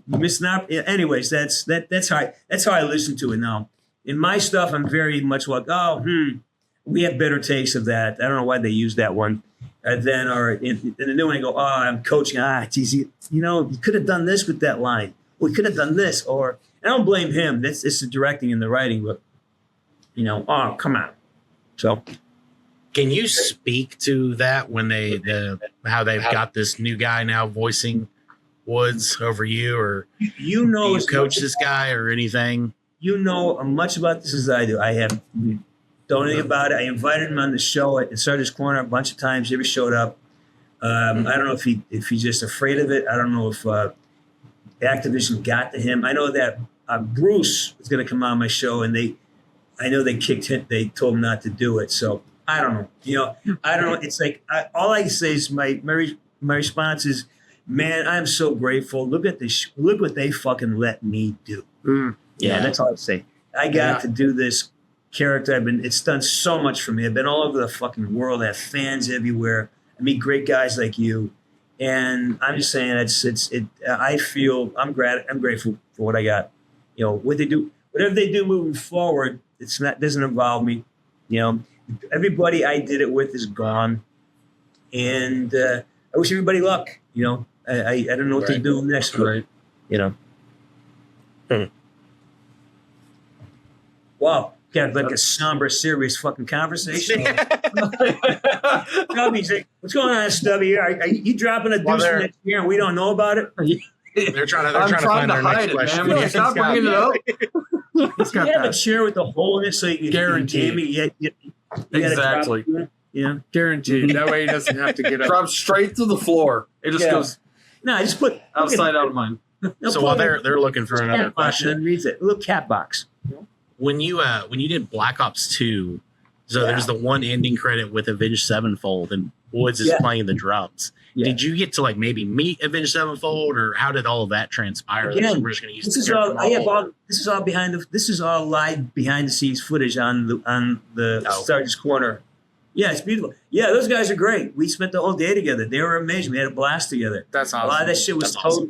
missed out. Anyways, that's how I listen to it now. In my stuff, I'm very much like, we have better takes of that. I don't know why they use that one. And then, or in the new one, I go, I'm coaching. Geez, you could have done this with that line. We could have done this. Or, I don't blame him. It's the directing and the writing, but, come on. So. Can you speak to that when how they've got this new guy now voicing Woods over you, or do you coach this guy or anything? You know much about this as I do. I have told anything about it. I invited him on the show at Sarge's Corner a bunch of times. He never showed up. I don't know if he's just afraid of it. I don't know if Activision got to him. I know that Bruce was going to come on my show, and I know they kicked him. They told him not to do it. So I don't know. I don't know. It's like all I say is my response is, man, I'm so grateful. Look at this. Look what they fucking let me do. Yeah, that's all I say. I got to do this character. It's done so much for me. I've been all over the fucking world. I have fans everywhere. I meet great guys like you, and I'm just saying I feel I'm grateful for what I got. What they do, whatever they do moving forward, doesn't involve me. Everybody I did it with is gone, and I wish everybody luck. I don't know what to do next, but Wow. Got like a somber, serious fucking conversation. Stubby's like, what's going on, Stubby? Are you dropping a deuce for next year and we don't know about it? They're trying to find our next question. Man. Stop bringing it up. You have a chair with a hole in it so you can guarantee it. Exactly. Yeah. Guaranteed. That way he doesn't have to get up. Drop straight to the floor. It just goes. No, I just put outside out of mine. So while they're looking for another question, reads it. A little cat box. When you did Black Ops 2, there's the one ending credit with Avenged Sevenfold, and Woods is playing the drums. Yeah. Did you get to maybe meet Avenged Sevenfold, or how did all of that transpire? Again, this is all This is all live behind the scenes footage on the Sergeant's Corner. Yeah, it's beautiful. Yeah, those guys are great. We spent the whole day together. They were amazing. We had a blast together. That's awesome. A lot of that shit was total.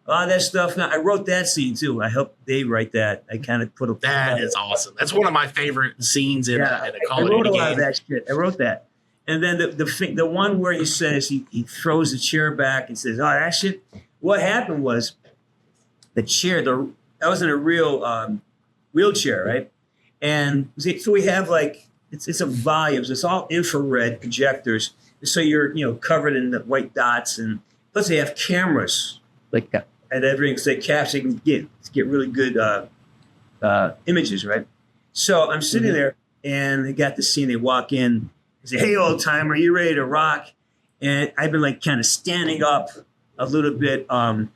A lot of that stuff. I wrote that scene too. I helped Dave write that. I kind of put a. That is awesome. That's one of my favorite scenes in a Call of Duty game. I wrote a lot of that shit. I wrote that, and then the one where he says he throws the chair back and says, "Oh, that shit." What happened was, the chair. That was in a real wheelchair, right? And so we have it's a volumes. It's all infrared projectors, so you're covered in the white dots, and plus they have cameras like that. And everything, so they capture, you can get really good images, right? So I'm sitting there, and they got the scene. They walk in, they say, "Hey, old timer, you ready to rock?" And I've been kind of standing up a little bit, to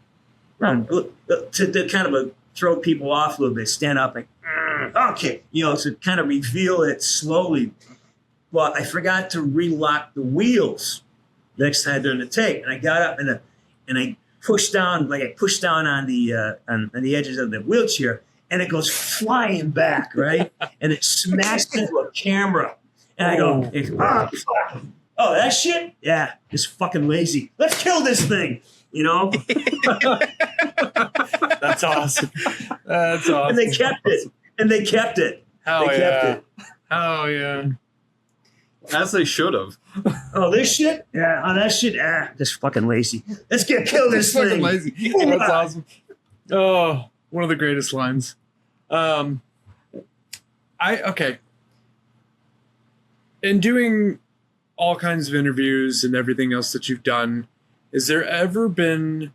kind of throw people off a little bit. Stand up, okay, to kind of reveal it slowly. Well, I forgot to relock the wheels next time during the take, and I got up and I pushed down, like I pushed down on the edges of the wheelchair, and it goes flying back, right? And it smashed into a camera. And I go, oh, that shit? Yeah, it's fucking lazy. Let's kill this thing, you know? That's awesome. That's awesome. And they kept it. Hell They kept it. Oh yeah. As they should have. Oh, this shit? Yeah, oh, that shit? This fucking lazy. Let's kill this Fucking thing. lazy. That's awesome. Oh, one of the greatest lines. Okay. In doing all kinds of interviews and everything else that you've done, has there ever been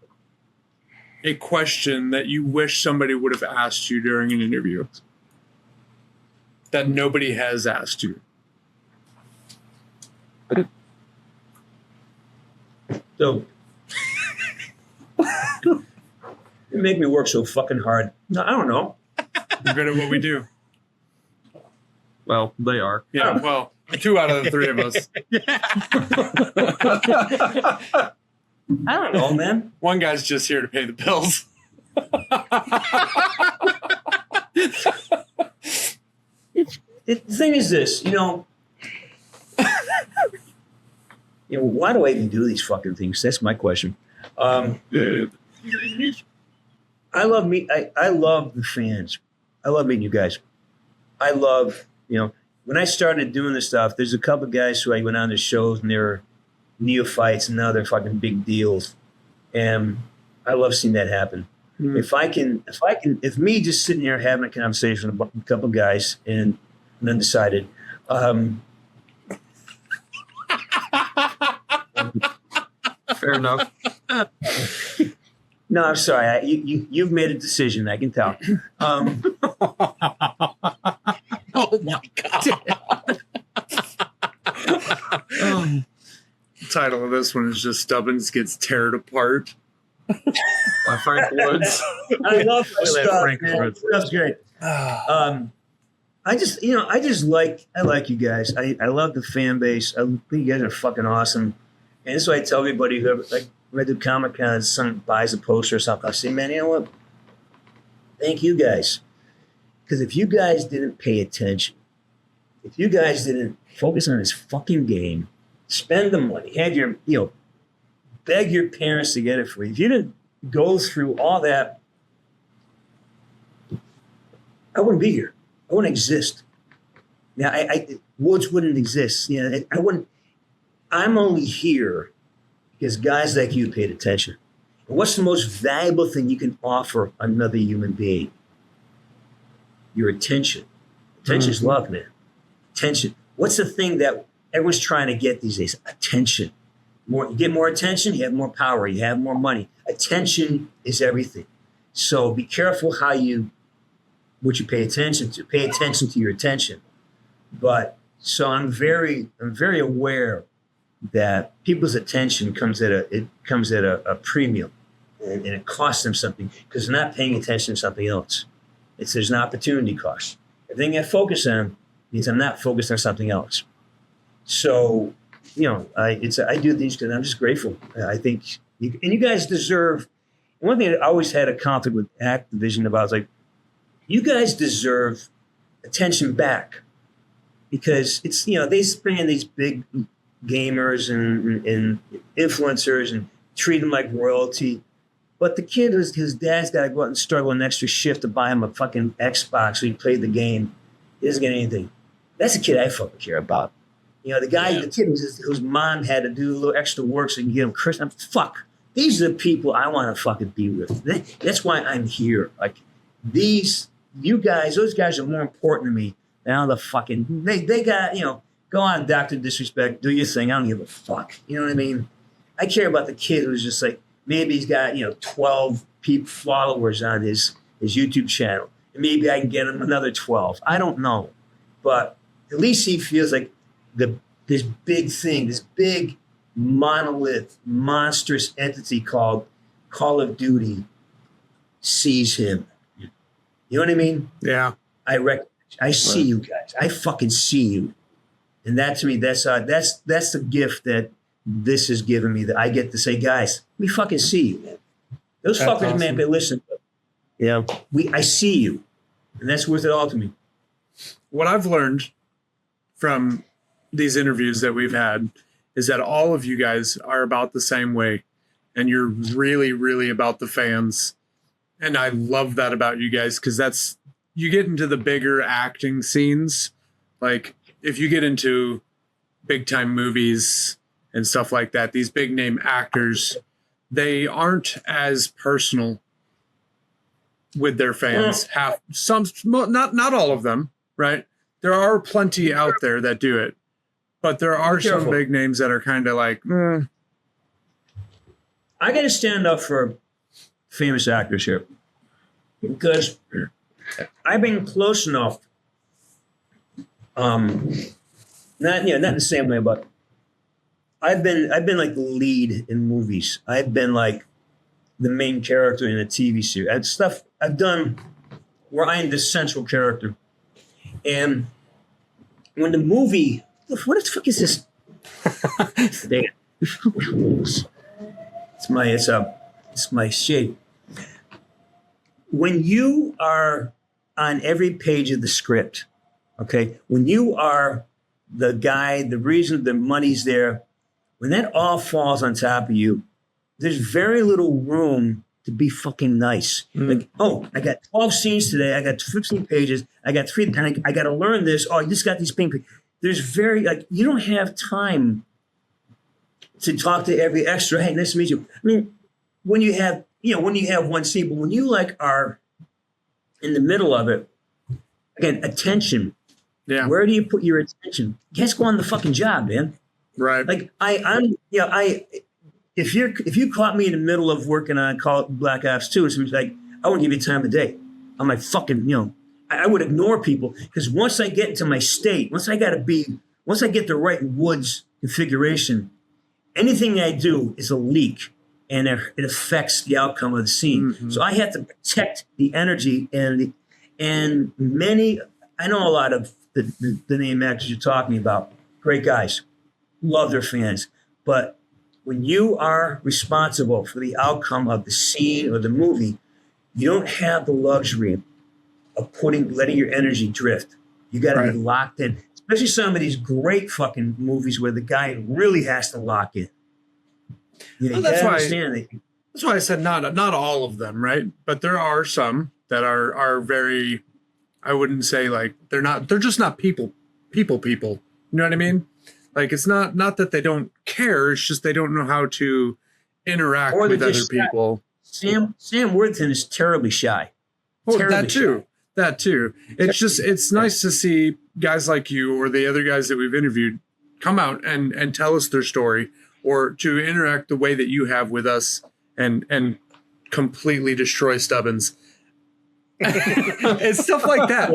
a question that you wish somebody would have asked you during an interview that nobody has asked you? So, you make me work so fucking hard. No, I don't know. We're good at what we do. Well, they are. Yeah, well, 2 out of the 3 of us. I don't know, man. One guy's just here to pay the bills. The thing is this, why do I even do these fucking things? That's my question. I love the fans. I love meeting you guys. I love, when I started doing this stuff, there's a couple of guys who I went on to shows and they're neophytes and now they're fucking big deals. And I love seeing that happen. Mm. If me just sitting here having a conversation with a couple of guys and undecided, Fair enough. No, I'm sorry. You've made a decision. I can tell. Oh my god! The title of this one is just Stubbins Gets Teared Apart By Frank Woods. I love that Look at that stuff, Frank man. Woods. That's great. I like you guys. I love the fan base. I think you guys are fucking awesome. And this is why I tell everybody who when I do Comic Con, someone buys a poster or something, I say, man, you know what? Thank you guys. Because if you guys didn't pay attention, if you guys didn't focus on this fucking game, spend the money, have your, beg your parents to get it for you. If you didn't go through all that, I wouldn't be here. I wouldn't exist. Now, Woods wouldn't exist. I wouldn't. I'm only here because guys like you paid attention. And what's the most valuable thing you can offer another human being? Your attention. Attention is love, man. Attention. What's the thing that everyone's trying to get these days? Attention. You get more attention, you have more power, you have more money. Attention is everything. So be careful what you pay attention to. Pay attention to your attention. But so I'm very aware that people's attention comes at a premium, and it costs them something because they're not paying attention to something else. There's an opportunity cost. Everything I focus on means I'm not focused on something else. So, I do these because I'm just grateful. I think, you guys deserve. And one thing I always had a conflict with Activision about is like, you guys deserve attention back because it's they bring in these big gamers and influencers and treat them like royalty. But the kid, his dad's got to go out and struggle an extra shift to buy him a fucking Xbox so he played the game. He doesn't get anything. That's the kid I fucking care about. The kid whose mom had to do a little extra work so he can get him Christmas. Fuck. These are the people I want to fucking be with. That's why I'm here. Like, those guys are more important to me than all the fucking, they got, go on, Dr. Disrespect, do your thing. I don't give a fuck. You know what I mean? I care about the kid who's just like, maybe he's got, 12 followers on his YouTube channel. And maybe I can get him another 12. I don't know. But at least he feels like this big thing, this big monolith, monstrous entity called Call of Duty sees him. You know what I mean? Yeah. I see you guys. I fucking see you. And that to me, that's the gift that this has given me, that I get to say, guys, we fucking see you, man. Those That's fuckers, man, awesome. they listen. Yeah. I see you, and that's worth it all to me. What I've learned from these interviews that we've had is that all of you guys are about the same way, and you're really, really about the fans. And I love that about you guys, because that's, you get into the bigger acting scenes. Like if you get into big time movies and stuff like that, these big name actors, they aren't as personal with their fans. Half, some, not all of them, right? There are plenty out there that do it, but there are some Careful. big names that are kind of like, I got to stand up for famous actors here because I've been close enough. Not in the same way, but I've been like the lead in movies. I've been like the main character in a TV series. And stuff I've done where I'm the central character. And when the movie, what the fuck is this? Damn. It's my shape. When you are on every page of the script, okay, when you are the guy, the reason the money's there, when that all falls on top of you, there's very little room to be fucking nice. Like, oh, I got 12 scenes today. I got 15 pages. I got 3. I got to learn this. Oh, I just got these pink. There's very, like, you don't have time to talk to every extra. Hey, nice to meet you. I mean, when you have one scene, but when you like are in the middle of it, again, attention. yeah, Where do you put your attention? You guys go on the fucking job, man. right. Like if you caught me in the middle of working on Black Ops 2, it's like I wouldn't give you time of day. I'm like fucking, I would ignore people because once I get into my state, once I get the right woods configuration, anything I do is a leak and it affects the outcome of the scene. Mm-hmm. So I have to protect the energy and many. I know a lot of the name actors you're talking about. Great guys, love their fans, but when you are responsible for the outcome of the scene or the movie, you don't have the luxury of letting your energy drift. You got to be locked in, especially some of these great fucking movies where the guy really has to lock in. Well, you that's gotta why- understand that. That's why I said not all of them, right? But there are some that are very, I wouldn't say like they're just not people. You know what I mean? Like it's not that they don't care, it's just they don't know how to interact Or they're with other just shy. people. Sam Worthington is terribly shy. Oh, Terribly that too. shy. That too. It's nice to see guys like you or the other guys that we've interviewed come out and tell us their story, or to interact the way that you have with us and completely destroy Stubbins. It's stuff like that.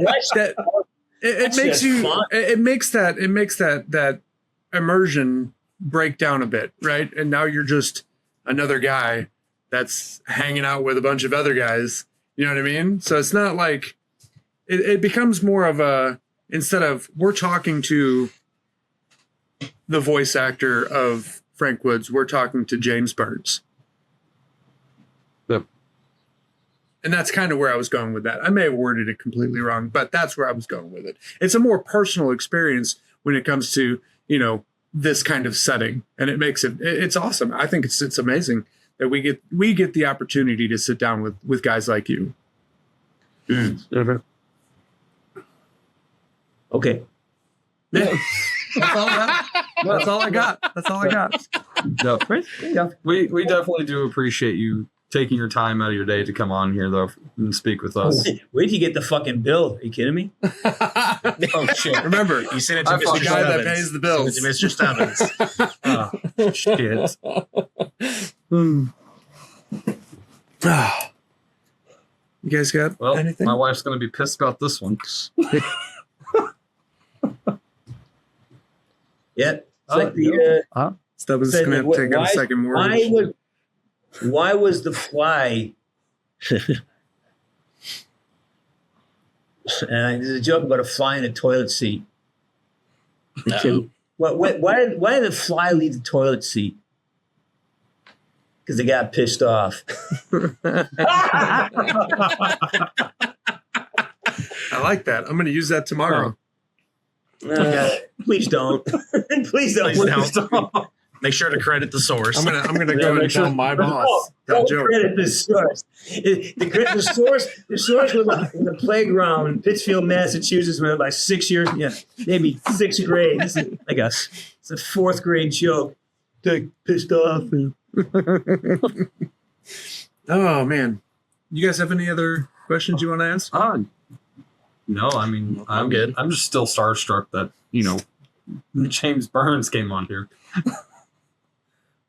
It makes you fun. it makes that immersion break down a bit, right? And now you're just another guy that's hanging out with a bunch of other guys. You know what I mean? So it's not like it becomes more of a, instead of we're talking to the voice actor of Frank Woods, we're talking to James Burns. Yep. And that's kind of where I was going with that. I may have worded it completely wrong, but that's where I was going with it. It's a more personal experience when it comes to, this kind of setting, and it makes it's awesome. I think it's amazing that we get the opportunity to sit down with guys like you. Okay. Yeah. That's all I got. That's all I got. No, Yeah. we definitely do appreciate you taking your time out of your day to come on here though and speak with us. Wait till you get the fucking bill. Are you kidding me? Oh shit! Remember, You sent it to I Mr. fucked the guy that Stubbins. pays the bills. Send it to Mr. Stubbins. Oh, shit. You guys got Well, anything? my wife's gonna be pissed about this one. Yeah. It's like the Stubbins is going to have to take out a second mortgage. why was the fly? There's a joke about a fly in a toilet seat. No. Why did the fly leave the toilet seat? because they got pissed off. I like that. I'm going to use that tomorrow. Please don't. Please don't. Please don't. Make sure to credit the source. I'm gonna go and tell my boss. Don't credit the source. The source was a playground in Pittsfield, Massachusetts, when I was like 6 years, maybe 6th grade. I guess it's a 4th grade joke. They pissed off. Oh man, you guys have any other questions you want to ask? No, I mean I'm good. I'm just still starstruck that James Burns came on here.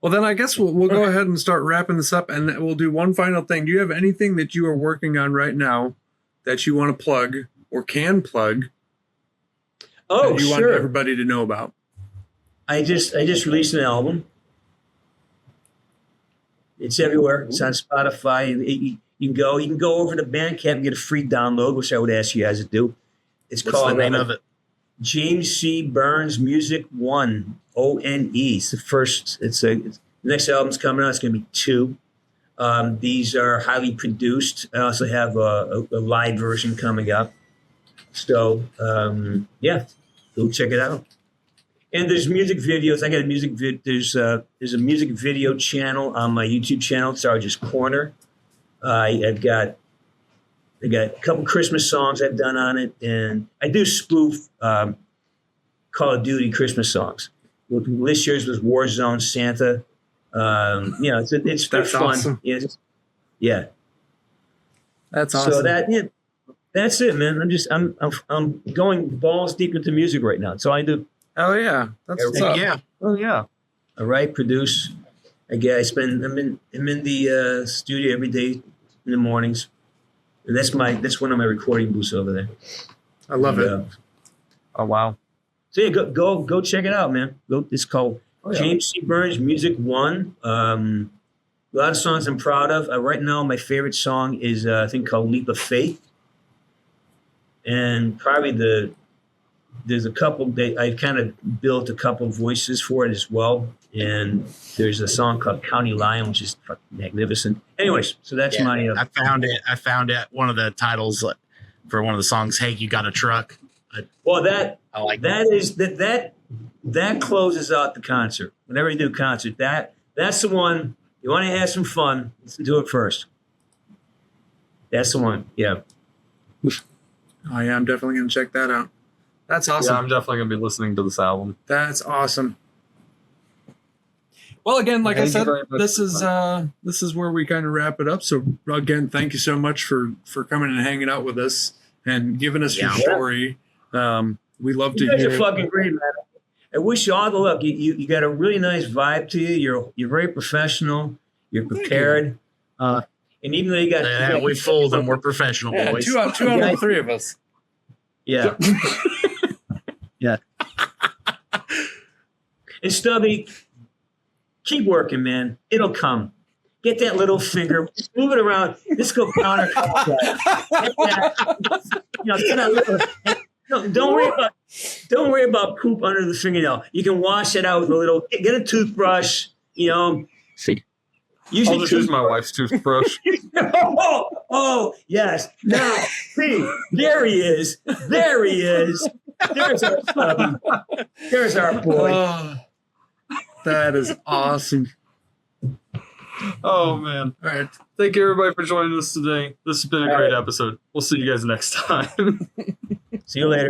Well, then I guess we'll go ahead and start wrapping this up, and we'll do one final thing. Do you have anything that you are working on right now that you want to plug or can plug? Oh, that you want everybody to know about? I just released an album. It's everywhere. It's on Spotify. You can go over to Bandcamp and get a free download, which I would ask you guys to do. It's What's called the name of it? James C. Burns Music 1, O-N-E. It's the first. The next album's coming out. It's going to be 2. These are highly produced. I also have a live version coming up. So, go check it out. And there's music videos. I got a music there's a music video channel on my YouTube channel, Sarge's Corner. I've got a couple Christmas songs I've done on it, and I do spoof Call of Duty Christmas songs. This year's was Warzone Santa. It's That's fun. awesome. Yeah. That's awesome. So that's it, man. I'm going balls deep into music right now. So I do. Oh yeah, that's what's up. Yeah. Oh yeah. I write, produce. I'm in the studio every day in the mornings. And that's one of my recording booths over there. I love it. Oh wow. So yeah, go check it out, man. It's called James C. Burns Music 1. A lot of songs I'm proud of. Right now, my favorite song is a thing called Leap of Faith. And probably there's a couple I kind of built a couple voices for it as well. And there's a song called County Line, which is fucking magnificent. Anyways, so that's my. I found it. One of the titles for one of the songs. Hey, you got a truck? That I like that closes out the concert. Whenever you do a concert, that's the one. You want to have some fun? Listen to it first. That's the one. Yeah. Oh yeah, I'm definitely gonna check that out. That's awesome. Yeah, I'm definitely gonna be listening to this album. That's awesome. Well, again, like I said, this is where we kind of wrap it up. So again, thank you so much for coming and hanging out with us and giving us your story. We love to hear. You guys are fucking great, man. I wish you all the luck. You got a really nice vibe to you. You're very professional. You're prepared. And even though you got we fooled them, we're professional boys. Two out of the 3 of us. Yeah. Yeah. And Stubby, keep working, man. It'll come. Get that little finger, just move it around. Just go counter. Don't worry about poop under the fingernail. You can wash it out with a little. Get a toothbrush. See. Usually I'll just use my wife's toothbrush. Yes. Now, see, there he is. There's our Stubby. There's our boy. Oh, that is awesome. Oh man. All right. Thank you everybody for joining us today. This has been a great episode. We'll see you guys next time. See you later.